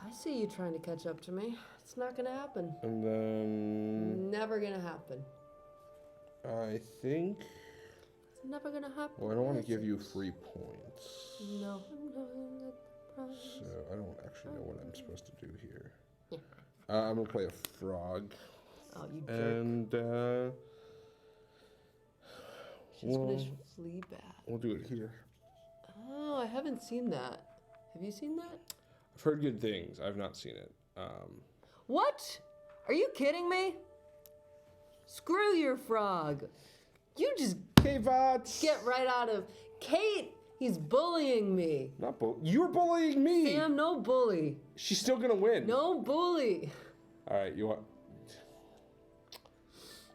I see you trying to catch up to me. It's not gonna happen. And then Never gonna happen. I think. It's never gonna happen. Well, I don't want to is give you it? free points. No, I'm not at the prize. So I don't actually know what I'm supposed to do here. Yeah. I'm gonna play a frog, Oh, you jerk. and Just finished Fleabag. we'll do it here. Oh, I haven't seen that. Have you seen that? I've heard good things. I've not seen it. What? Are you kidding me? Screw your frog. You just Hey, Vots! get right out of... Kate, he's bullying me. Not you're bullying me. Sam, no bully. She's still gonna win. No bully. All right, you want?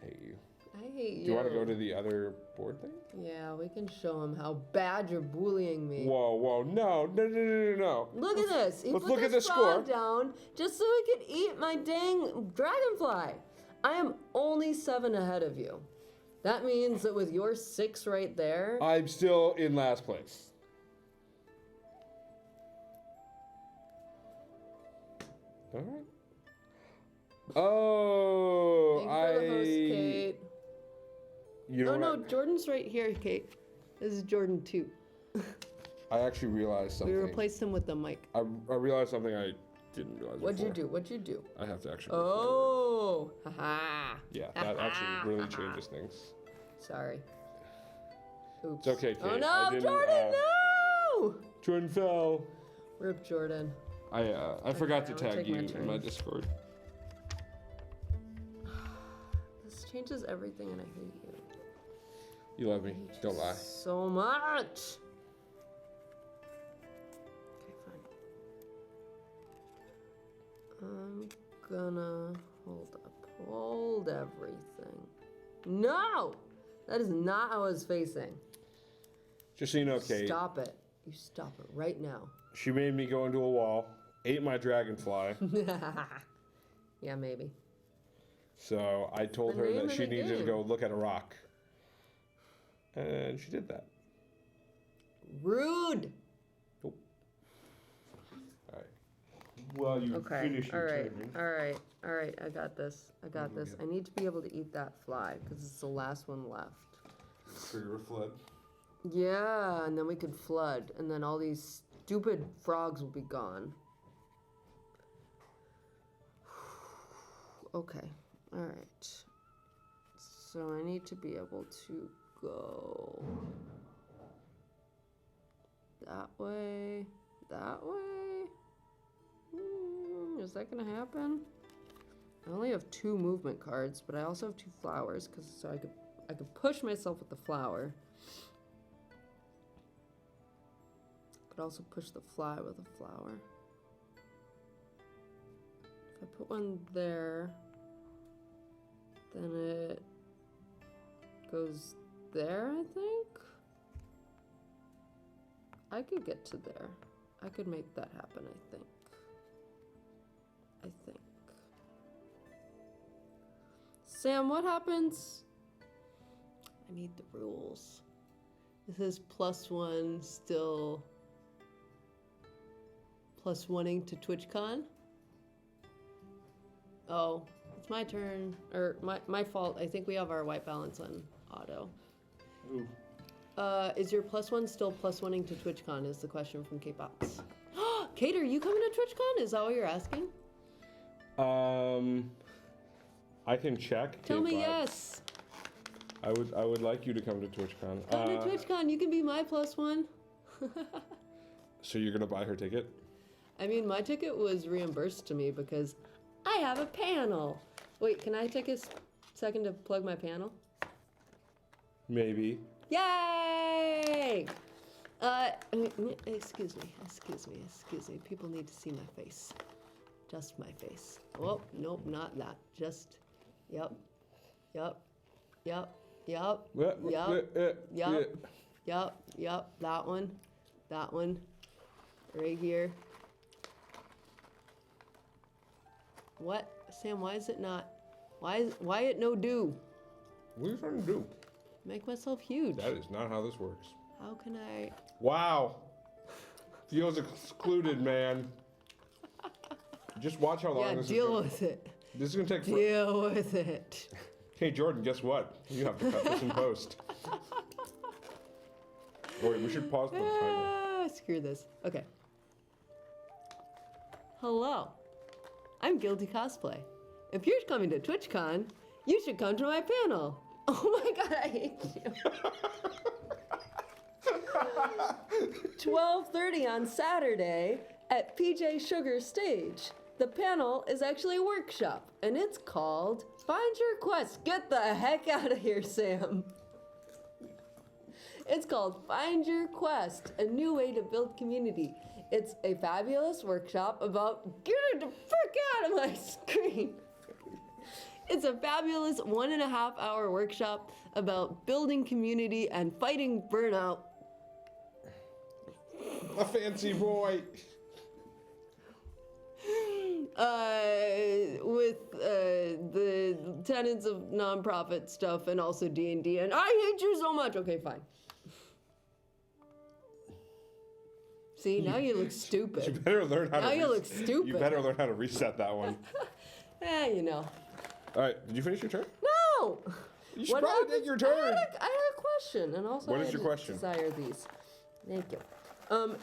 I hate you. I hate you. Do you want to go to the other board thing? Yeah, we can show him how bad you're bullying me. Whoa, no. Look at this. He let's put look at this the score. frog down just so he could eat my dang dragonfly. I am only 7 ahead of you. That means that with your 6 right there, I'm still in last place. All right. Oh, thanks for the host, Kate. You know Oh no, what? Jordan's right here, Kate. This is Jordan 2. I actually realized We something. replaced him with the mic. I realized something I didn't realize What'd before. you do? What'd you do? I have to actually. Go forward. Oh, haha. Yeah, that actually really changes things. Sorry. Oops. It's okay, Kate. Oh I no, didn't, Jordan, no! Jordan fell. Rip Jordan. I forgot to Okay, I'll tag take my you in my turn. Discord. This changes everything and I hate you. You love me. Don't lie. So much. Okay, fine. I'm gonna hold up. Hold everything. No! That is not how I was facing. Just so you know, Kate, Stop it. You stop it right now. she made me go into a wall, ate my dragonfly, Yeah, maybe. so I told The her name that of she the needed to game. go look at a rock. And she did that. Rude. All right. Well, you Okay. finish All your right. turn. All right. All right. I got this. I got this. I need to be able to eat that fly because it's the last one left. Trigger a flood. Yeah, and then we could flood, and then all these stupid frogs will be gone. Okay. All right. So I need to be able to go that way, that way. Is that gonna happen? I only have 2 movement cards, but I also have 2 flowers, so I could push myself with the flower. Could also push the fly with a flower. If I put one there, Then it goes there, I think? I could get to there. I could make that happen, I think. Sam, what happens? I need the rules. This is +1 still +1ing to TwitchCon. Oh, it's my turn. Or my fault. I think we have our white balance on auto. Ooh. Is your +1 still +1ing to TwitchCon is the question from K-Box. Kate, are you coming to TwitchCon? Is that what you're asking? I can check. Tell me K-Box. yes. I would like you to come to TwitchCon. Come to TwitchCon. You can be my +1. So you're gonna buy her ticket? I mean, my ticket was reimbursed to me because I have a panel. Wait, can I take a second to plug my panel? Maybe. Yay! Excuse me. People need to see my face. Just my face. Oh, nope, not that. Just, yep. That one. Right here. What? Sam, why is it not? Why it no do? What are you trying to do? Make myself huge. That is not how this works. How can I? Wow. Feels excluded, man. Just watch how long Yeah, this deal is. with it. This is gonna take. Deal with it. Hey Jordan, guess what? You have to cut this in post. Wait, we should pause the timer. Screw this. Okay. Hello. I'm Guilty Cosplay. If you're coming to TwitchCon, you should come to my panel. Oh my god, I hate you. 12:30 on Saturday at PJ Sugar Stage. The panel is actually a workshop, and it's called Find Your Quest. Get the heck out of here, Sam. It's called Find Your Quest, a new way to build community. It's a fabulous workshop about... Get the frick out of my screen! It's a fabulous 1.5 hour workshop about building community and fighting burnout. A fancy boy. With the tenets of nonprofit stuff and also D&D, and I hate you so much. Okay, fine. See, now you look stupid. You better learn how Now to. you look stupid. You better learn how to reset that one. You know. All right, did you finish your turn? No. You should What probably happens- take your turn. I had a question, and also What I is your had to question? desire these. Thank you.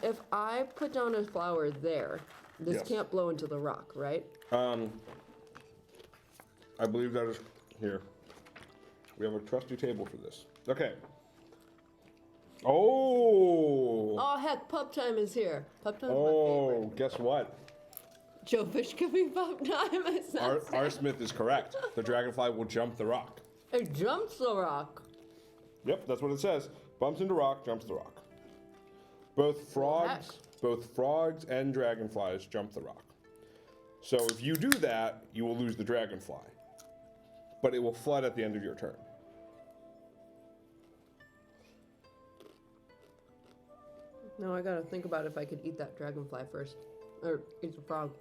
If I put down a flower there, this Yes. can't blow into the rock, right? I believe that is here. We have a trusty table for this. Okay. Oh. Oh heck, pup time is here. Pup time's my Oh, favorite. guess what? Joe Fish could be pup time. It's not R. Smith is correct. The dragonfly will jump the rock. It jumps the rock. Yep, that's what it says. Bumps into rock, jumps the rock. Both frogs and dragonflies jump the rock. So if you do that, you will lose the dragonfly. But it will flood at the end of your turn. No, I gotta think about if I could eat that dragonfly first. Or eat the frog.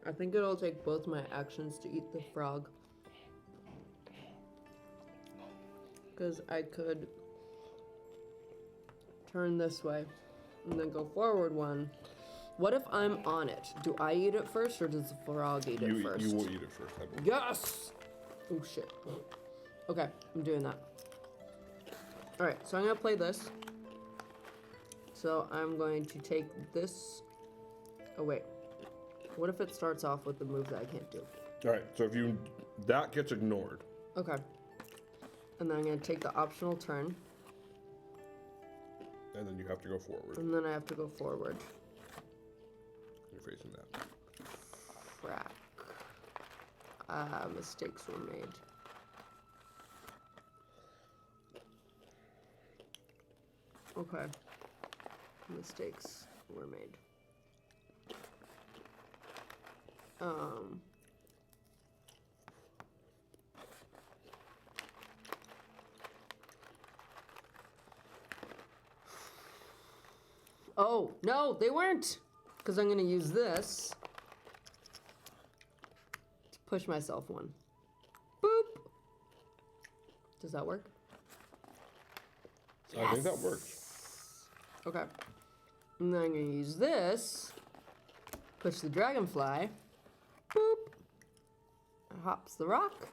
I think it'll take both my actions to eat the frog. Because I could turn this way and then go forward one. What if I'm on it? Do I eat it first or does the frog eat it first? You will eat it first. I believe. Yes! Oh shit. Okay, I'm doing that. Alright, so I'm gonna play this. So I'm going to take this. Oh wait. What if it starts off with the move that I can't do? Alright, so if you. That gets ignored. Okay. And then I'm gonna take the optional turn. And then you have to go forward. And then I have to go forward. You're facing that. Frack. Mistakes were made. Okay. Mistakes were made. Oh, no, they weren't. Because I'm going to use this to push myself one. Boop. Does that work? I think that works. Okay. And then I'm going to use this. Push the dragonfly. Boop. Hops the rock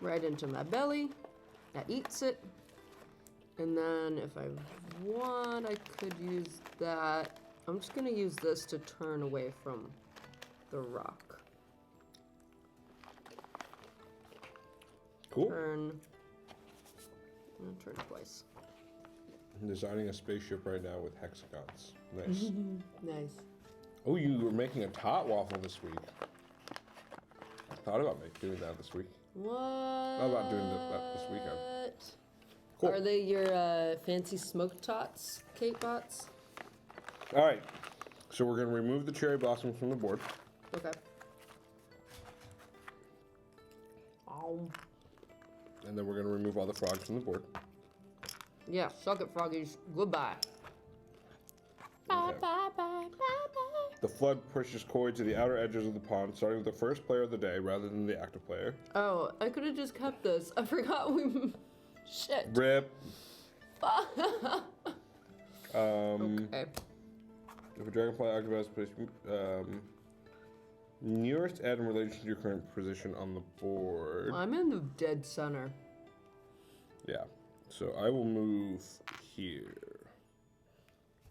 right into my belly. That eats it. And then if I want, I could use that. I'm just going to use this to turn away from the rock. Cool. Turn. And turn twice. I'm designing a spaceship right now with hexagons. Nice. Nice. Oh, you were making a tot waffle this week. I thought about doing that this week. What? Thought about doing that this weekend. Cool. Are they your fancy smoked tots, Kate bots? All right. So we're going to remove the cherry blossoms from the board. Okay. Oh. And then we're going to remove all the frogs from the board. Yeah, suck it, froggies. Goodbye. Bye, Okay. bye, bye, bye, bye. The flood pushes Koi to the outer edges of the pond, starting with the first player of the day rather than the active player. Oh, I could have just kept this. I forgot we... Shit. Rip. Okay. If a dragonfly occupies place, nearest add in relation to your current position on the board. I'm in the dead center. Yeah. So I will move here.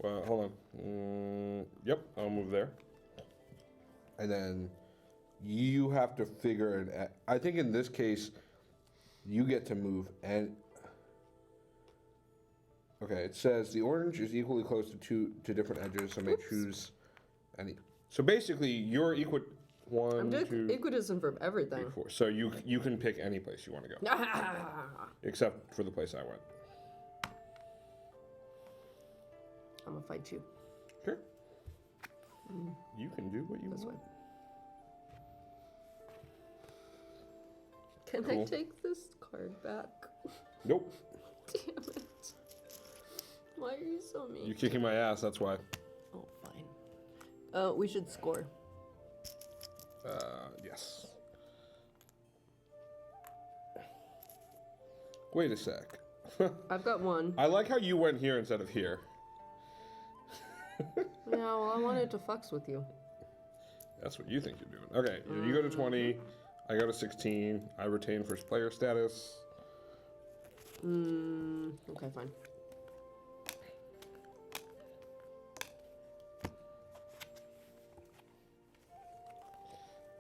Well, hold on. Yep, I'll move there. And then you have to figure it. I think in this case, you get to move and. Okay, it says the orange is equally close to different edges, so may choose any. So basically, you're equal. One, I'm two, equidistant from everything. 3, 4. So you can pick any place you want to go, except for the place I went. I'm gonna fight you. Sure. You can do what you This way. want. Can Cool. I take this card back? Nope. Damn it. Why are you so mean? You're kicking my ass. That's why. Oh, fine. We should score. Yes. Wait a sec. I've got one. I like how you went here instead of here. Yeah, well, I wanted to fucks with you. That's what you think you're doing. Okay, you go to 20. I go to 16. I retain first player status. Okay, fine.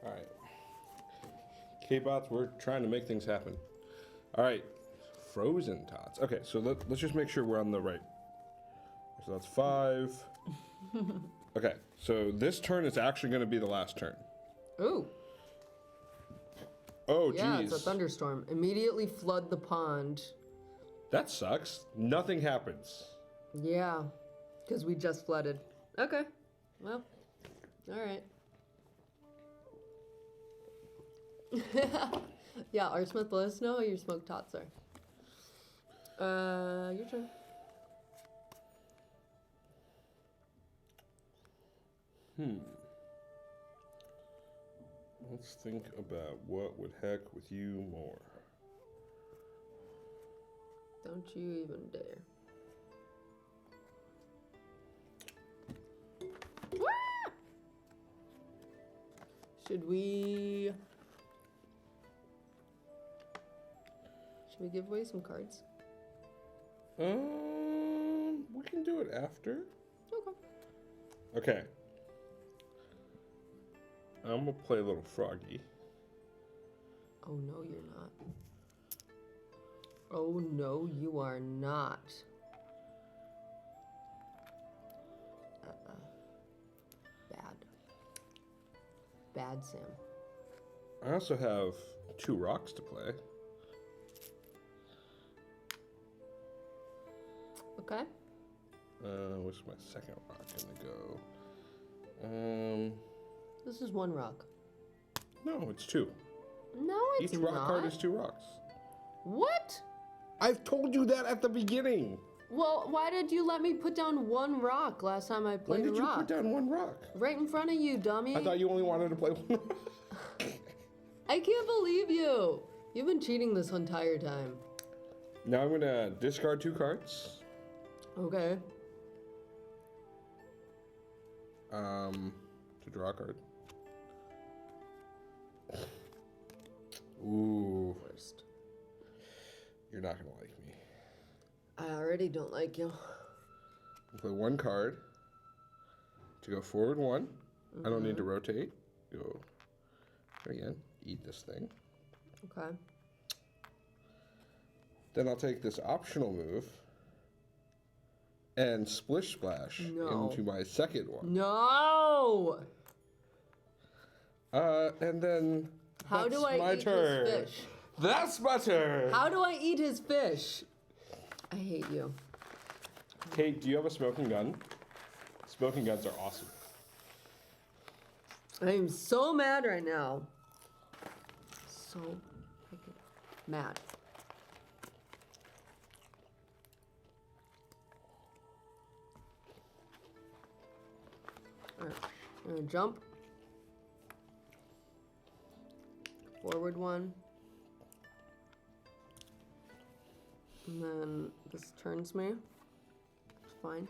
All right. K-Bots, we're trying to make things happen. All right. Frozen tots. Okay, so let's just make sure we're on the right. So that's 5. Okay, so this turn is actually going to be the last turn. Ooh. Oh, Yeah, geez. it's a thunderstorm. Immediately flood the pond. That sucks. Nothing happens. Yeah, because we just flooded. Okay. Well, all right. Yeah, R. Smith, let us know how your smoked tots are. Your turn. Let's think about what would heck with you more. Don't you even dare. Wah! Should we give away some cards? We can do it after. Okay. Okay. I'm gonna play a little froggy. Oh no, you're not. Oh no, you are not. Bad. Bad, Sam. I also have 2 rocks to play. Okay. Where's my second rock gonna go? This is 1 rock. No, it's 2. No, it's Each not. rock card is 2 rocks. What? I've told you that at the beginning. Well, why did you let me put down one rock last time I When played did a you rock? put down one rock? Right in front of you, dummy. I thought you only wanted to play one rock. I can't believe you. You've been cheating this entire time. Now I'm gonna discard 2 cards. Okay. To draw a card. Ooh, Worst. you're not gonna like me. I already don't like you. Play 1 card to go forward 1. I don't need to rotate. Go again. Eat this thing. Okay. Then I'll take this optional move and splish splash No. into my second one. No! And then How that's do I my eat turn. his fish? That's my turn. How do I eat his fish? I hate you. Kate, do you have a smoking gun? Smoking guns are awesome. I am so mad right now. So freaking mad. Alright, I'm gonna jump. Forward 1. And then this turns me. It's fine.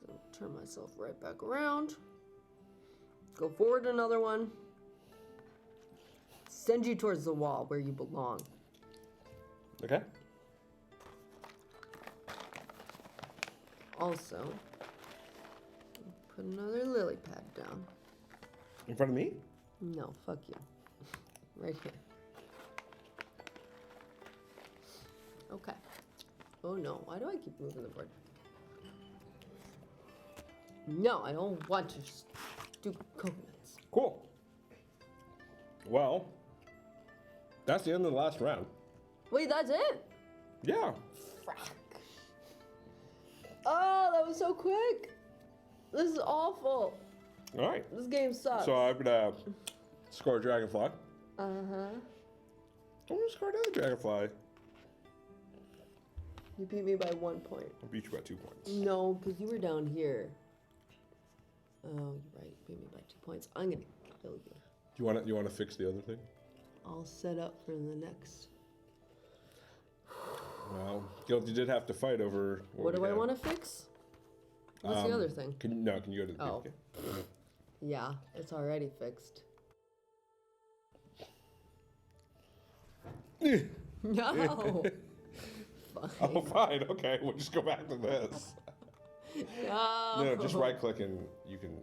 So turn myself right back around. Go forward another one. Send you towards the wall where you belong. Okay. Also, put another lily pad down. In front of me? No, fuck you. Right here. Okay. Oh no, why do I keep moving the board? No, I don't want your stupid coconuts. Cool. Well, that's the end of the last round. Wait, that's it? Yeah. Frack. Oh, that was so quick. This is awful. All right. This game sucks. So I'm gonna score a dragonfly. Uh-huh. I'm gonna score another dragonfly. You beat me by 1 point. I'll beat you by 2 points. No, because you were down here. Oh, you're right. You beat me by 2 points. I'm gonna kill you. You wanna fix the other thing? I'll set up for the next. Well, Guilty did have to fight over. What do I want to fix? What's the other thing? Can you go to the Oh. okay. Yeah, it's already fixed. No. Fine. Oh, fine. Okay, we'll just go back to this. No. No, just right click and you can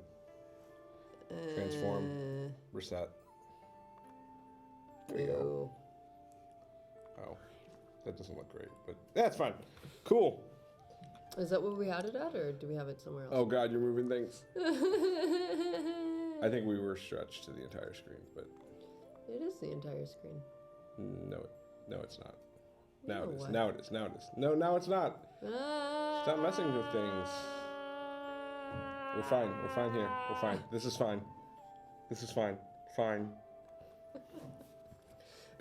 transform, reset. There you go. Ew. Oh, that doesn't look great, but that's fine. Cool. Is that what we had it at, or do we have it somewhere else? Oh God, you're moving things. I think we were stretched to the entire screen, but It is the entire screen. no, it's not. Now No it is. way. Now it is. Now it is. No, now it's not. Stop messing with things. We're fine. We're fine here. We're fine. This is fine. This is fine. Fine.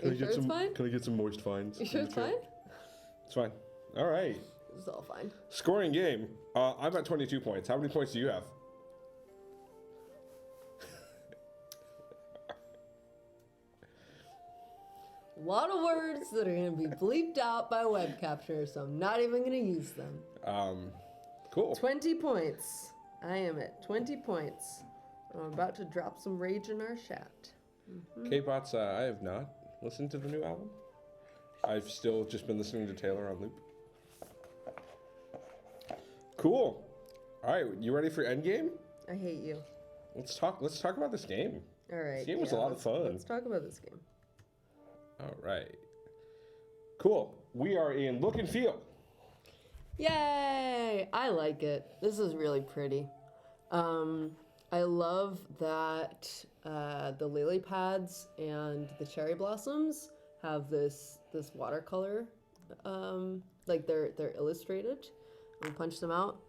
Are you sure it's fine? Can I get some moist fines? You sure it's fine? It's fine. All right. It's all fine. Scoring game. I'm at 22 points. How many points do you have? A lot of words that are going to be bleeped out by web capture, so I'm not even going to use them. Cool. 20 points. I am at 20 points. I'm about to drop some rage in our chat. K-Bots, I have not listened to the new album. I've still just been listening to Taylor on loop. Cool. All right, you ready for Endgame? I hate you. Let's talk about this game. All right. This game was a lot of fun. Let's talk about this game. All right. Cool. We are in Look and Feel. Yay! I like it. This is really pretty. I love that the lily pads and the cherry blossoms have this watercolor, like they're illustrated. We punch them out.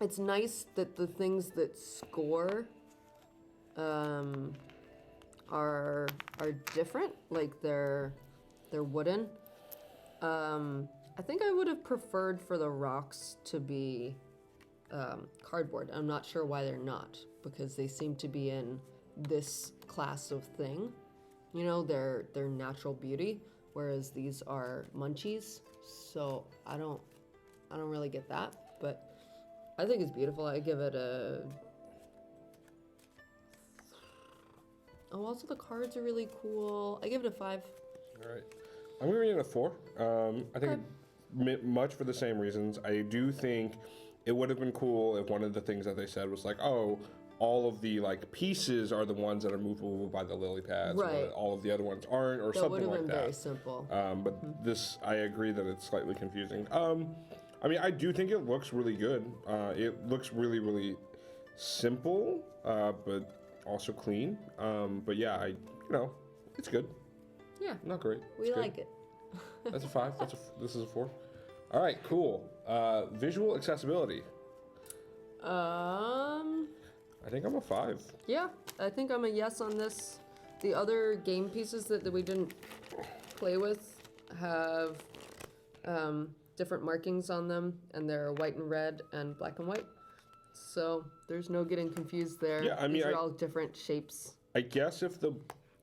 It's nice that the things that score are different. Like they're wooden. I think I would have preferred for the rocks to be cardboard. I'm not sure why they're not, because they seem to be in this class of thing. You know, they're natural beauty, whereas these are munchies. So I don't really get that, but I think it's beautiful. I give it a. Oh, also the cards are really cool. I give it a 5. All right. I'm giving it a 4. I think much for the same reasons. I do think it would have been cool if one of the things that they said was like, oh, all of the like pieces are the ones that are movable by the lily pads, Right. and all of the other ones aren't, or That would something have like been that. very simple. But this, I agree that it's slightly confusing. I mean, I do think it looks really good. It looks really, really simple, but also clean. But yeah, it's good. Yeah, Not great. we It's good. like it. That's a 5. This is a 4. All right, cool. Visual accessibility. I think I'm a 5. Yeah, I think I'm a yes on this. The other game pieces that we didn't play with have different markings on them, and they're white and red and black and white. So there's no getting confused there. Yeah, I mean, These are all different shapes. I guess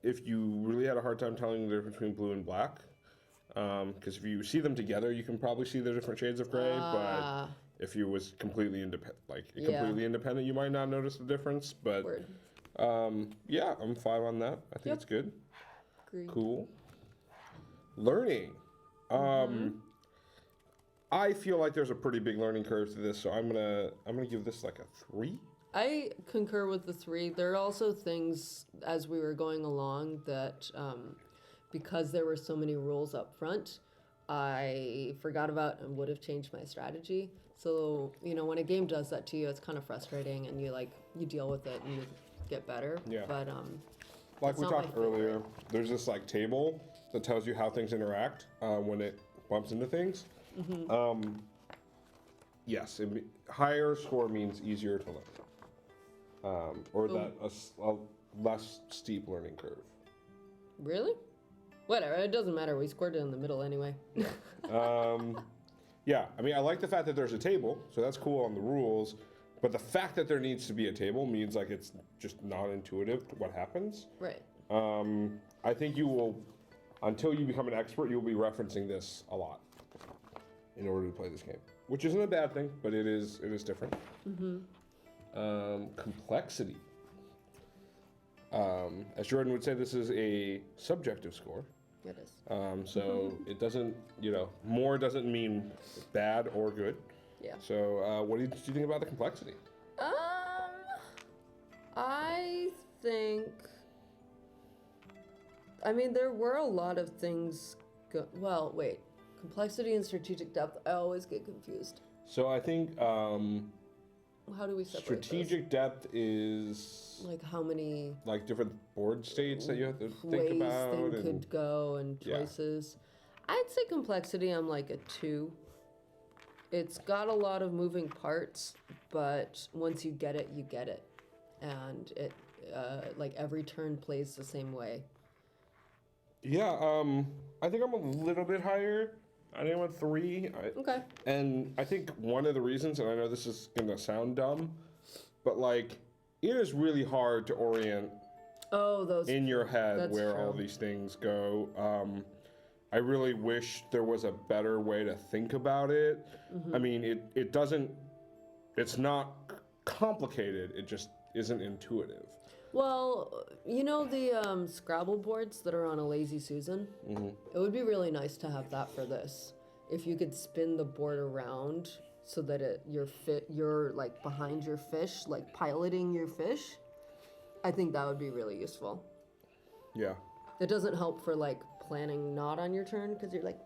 if you really had a hard time telling the difference between blue and black, because if you see them together, you can probably see the different shades of gray. But if you was completely independent, you might not notice the difference. But Word. yeah, I'm 5 on that. I think Yep. it's good. Agree. Cool. Learning. I feel like there's a pretty big learning curve to this, so I'm gonna give this like a 3. I concur with the 3. There are also things as we were going along that, because there were so many rules up front, I forgot about and would have changed my strategy. So, you know, when a game does that to you, it's kind of frustrating, and you deal with it and you get better. Yeah. But Like It's we not my talked earlier, there's this like table that tells you how things interact when it bumps into things. Yes, higher score means easier to learn, or that a less steep learning curve. really? Whatever, it doesn't matter. We scored it in the middle anyway. Yeah, I mean, I like the fact that there's a table, so that's cool on the rules. But the fact that there needs to be a table means like it's just non-intuitive to what happens. Right. I think you will, until you become an expert, you'll be referencing this a lot in order to play this game, which isn't a bad thing, but it is different. Complexity. As Jordan would say, this is a subjective score. It is. So it doesn't, more doesn't mean bad or good. Yeah. So what did you think about the complexity? I think. I mean, there were a lot of things. Well, wait. Complexity and strategic depth. I always get confused. So I think How do we separate strategic depth is those? Like how many like different board states that you have to think ways about. thing and- could go and Yeah. choices. I'd say complexity. I'm like a 2. It's got a lot of moving parts, but once you get it, you get it, and it like every turn plays the same way. Yeah, I think I'm a little bit higher. I think I'm at 3. Okay. And I think one of the reasons, and I know this is gonna sound dumb, but like it is really hard to orient Oh, those. in your head That's where all true. these things go. I really wish there was a better way to think about it. Mm-hmm. I mean, it doesn't, it's not complicated, it just isn't intuitive. Well, you know the Scrabble boards that are on a Lazy Susan? Mm-hmm. It would be really nice to have that for this. If you could spin the board around so that you're like behind your fish, like piloting your fish, I think that would be really useful. Yeah. It doesn't help for like planning not on your turn because you're like.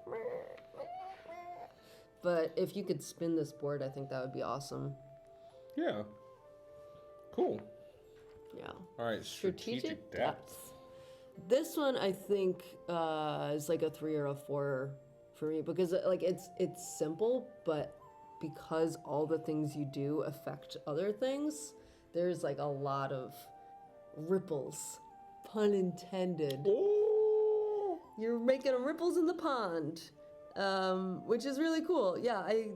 But if you could spin this board, I think that would be awesome. Yeah. Cool. Yeah. All right, strategic depth. This one I think is like a 3 or a 4 for me because like it's simple, but because all the things you do affect other things, there's like a lot of ripples pun intended. Oh. You're making ripples in the pond, which is really cool. Yeah, I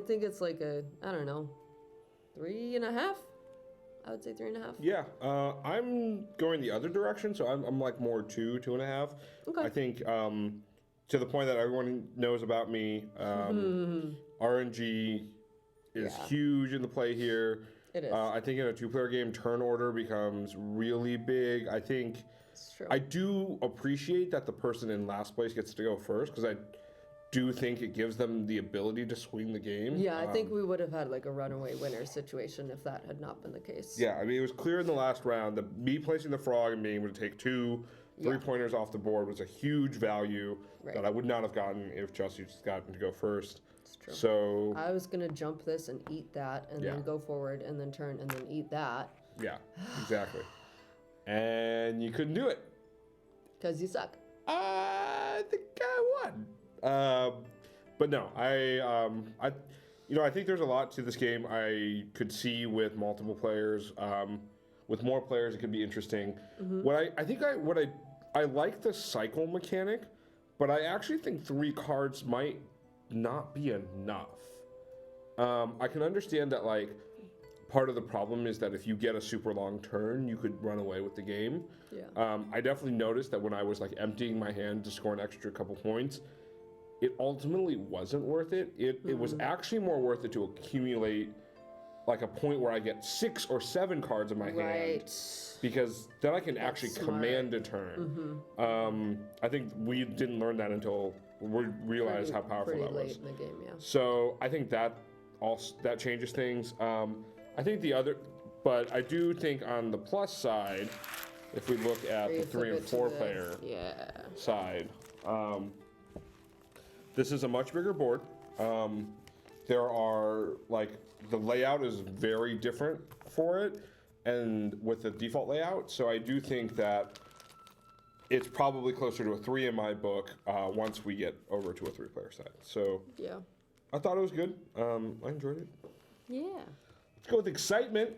think it's like I don't know, 3.5. I would say 3.5. Yeah, I'm going the other direction, so I'm like more 2.5. Okay. I think to the point that everyone knows about me, RNG is Yeah. huge in the play here. It is. I think in a 2-player game, turn order becomes really big. I think It's true. I do appreciate that the person in last place gets to go first because I do think it gives them the ability to swing the game. Yeah, I think we would have had like a runaway winner situation if that had not been the case. Yeah, I mean, it was clear in the last round that me placing the frog and being able to take 2 3-pointers off the board was a huge value Right. that I would not have gotten if Chelsea just gotten to go first. It's true. So, I was gonna jump this and eat that, and Yeah. then go forward, and then turn, and then eat that, yeah, exactly. And you couldn't do it. cause you suck. I think I won. But no, I think there's a lot to this game. I could see with multiple players. With more players, it could be interesting. I like the cycle mechanic, but I actually think 3 cards might not be enough. I can understand that like part of the problem is that if you get a super long turn, you could run away with the game. Yeah. I definitely noticed that when I was like emptying my hand to score an extra couple points, it ultimately wasn't worth it. It was actually more worth it to accumulate like a point where I get 6 or 7 cards in my hand, Right. because then I can actually smart. command a turn. I think we didn't learn that until we realized how powerful Pretty that late was. in the game, yeah. So I think that changes things. I think but I do think on the plus side, if we look at Or you the 3 flip and it to 4 the- player Yeah. side, this is a much bigger board. There are like the layout is very different for it, and with the default layout. So I do think that it's probably closer to a 3 in my book once we get over to a 3-player side. So Yeah. I thought it was good. I enjoyed it. Yeah. Let's go with excitement.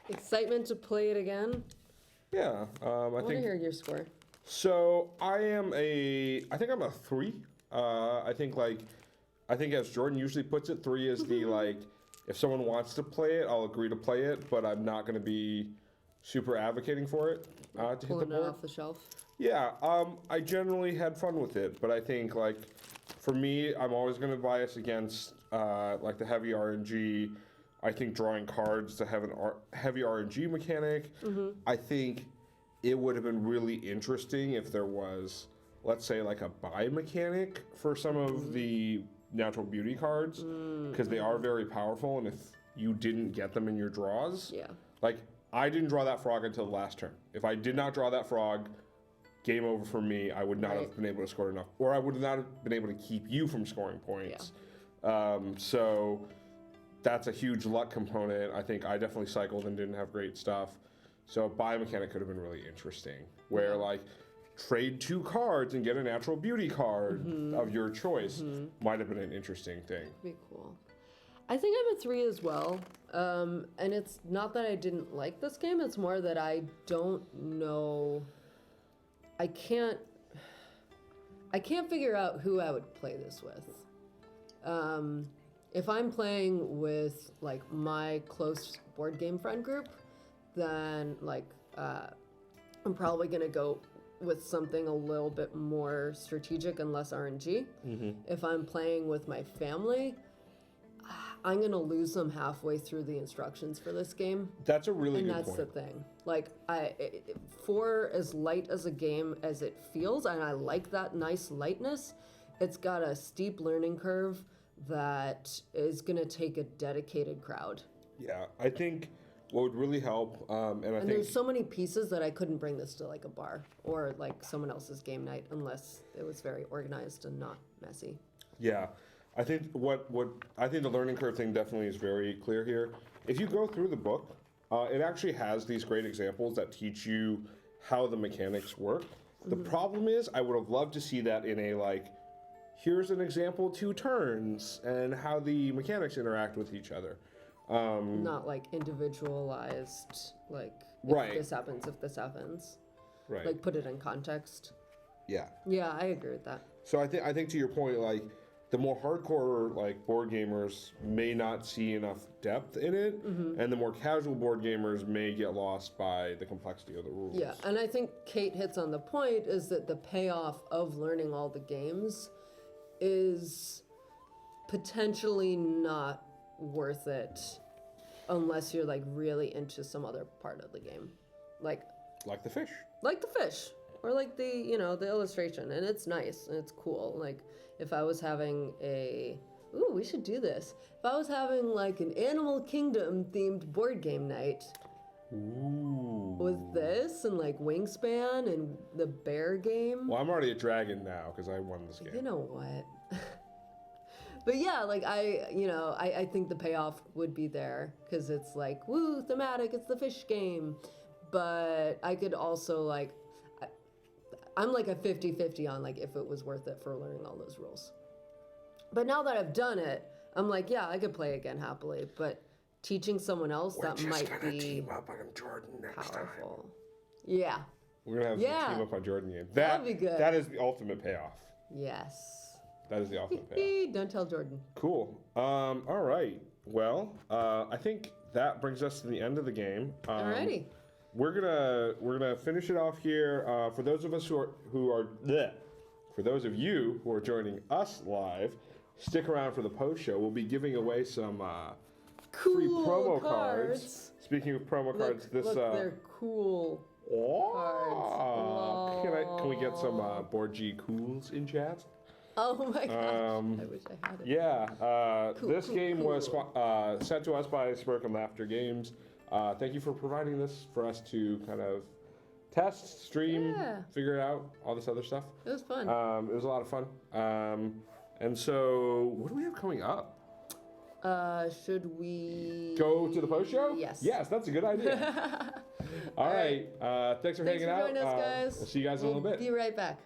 Excitement to play it again. Yeah, I I want to think hear your score. so. I think I'm a 3. I think as Jordan usually puts it, 3 is the like, if someone wants to play it, I'll agree to play it, but I'm not going to be super advocating for it to hit the Pulling it board. off the shelf. Yeah, I generally had fun with it, but I think like for me, I'm always going to bias against like the heavy RNG. I think drawing cards to have heavy RNG mechanic. I think it would have been really interesting if there was, let's say, like a buy mechanic for some of the natural beauty cards, because they are very powerful, and if you didn't get them in your draws, Yeah. like I didn't draw that frog until the last turn. If I did not draw that frog, game over for me. I would not Right. have been able to score enough, or I would not have been able to keep you from scoring points. So that's a huge luck component. I think I definitely cycled and didn't have great stuff. So buy mechanic could have been really interesting, where like trade 2 cards and get a natural beauty card of your choice might have been an interesting thing. Be cool. I think I'm a 3 as well. And it's not that I didn't like this game, it's more that I don't know. I can't figure out who I would play this with. If I'm playing with like my close board game friend group, then like I'm probably gonna go with something a little bit more strategic and less RNG. If I'm playing with my family, I'm gonna lose them halfway through the instructions for this game. That's a really And good that's point. the thing. Like, for as light as a game as it feels, and I like that nice lightness, it's got a steep learning curve that is gonna take a dedicated crowd. Yeah, I think what would really help, and I And think there's so many pieces that I couldn't bring this to like a bar or like someone else's game night unless it was very organized and not messy. yeah, I think I think the learning curve thing definitely is very clear here. If you go through the book, it actually has these great examples that teach you how the mechanics work. The problem is, I would have loved to see that in a like, here's an example 2 turns and how the mechanics interact with each other. Not like individualized, like if Right. this happens, if this happens. Right. Like put it in context. Yeah. Yeah, I agree with that. So I think to your point, like the more hardcore like board gamers may not see enough depth in it, and the more casual board gamers may get lost by the complexity of the rules. Yeah, and I think Kate hits on the point is that the payoff of learning all the games is potentially not worth it unless you're like really into some other part of the game. Like Like the fish. the fish or like the, you know, the illustration, and it's nice and it's cool. Like if I was having we should do this. If I was having like an Animal Kingdom themed board game night Ooh. with this and like Wingspan and the bear game. Well, I'm already a dragon now because I won this game. You know what? But yeah, like I think the payoff would be there because it's like, woo, thematic, it's the fish game. But I could also like, I'm like a 50-50 on like if it was worth it for learning all those rules. But now that I've done it, I'm like, yeah, I could play again happily. But teaching someone else, that might be team up on Jordan next powerful. Yeah. We're gonna have Yeah. a team up on Jordan game. That'd be good. That is the ultimate payoff. Yes. That is the ultimate payoff. Don't tell Jordan. Cool. All right. Well, I think that brings us to the end of the game. Alrighty. We're gonna finish it off here. For those of us for those of you who are joining us live, stick around for the post show. We'll be giving away some free Cool promo cards. Speaking of promo cards, this look, they're cool. oh, can we get some Board G Cools in chat? Oh my gosh, I wish I had it. Yeah, this cool, game was sent to us by Smirk and Laughter Games. Thank you for providing this for us to kind of test, stream, Yeah. figure it out, all this other stuff. It was fun. It was a lot of fun. And so, what do we have coming up? Should we Go to the post show? Yes. Yes, that's a good idea. All right. Thanks for hanging out. Joining us, guys. We'll see you guys in a little bit. Be right back.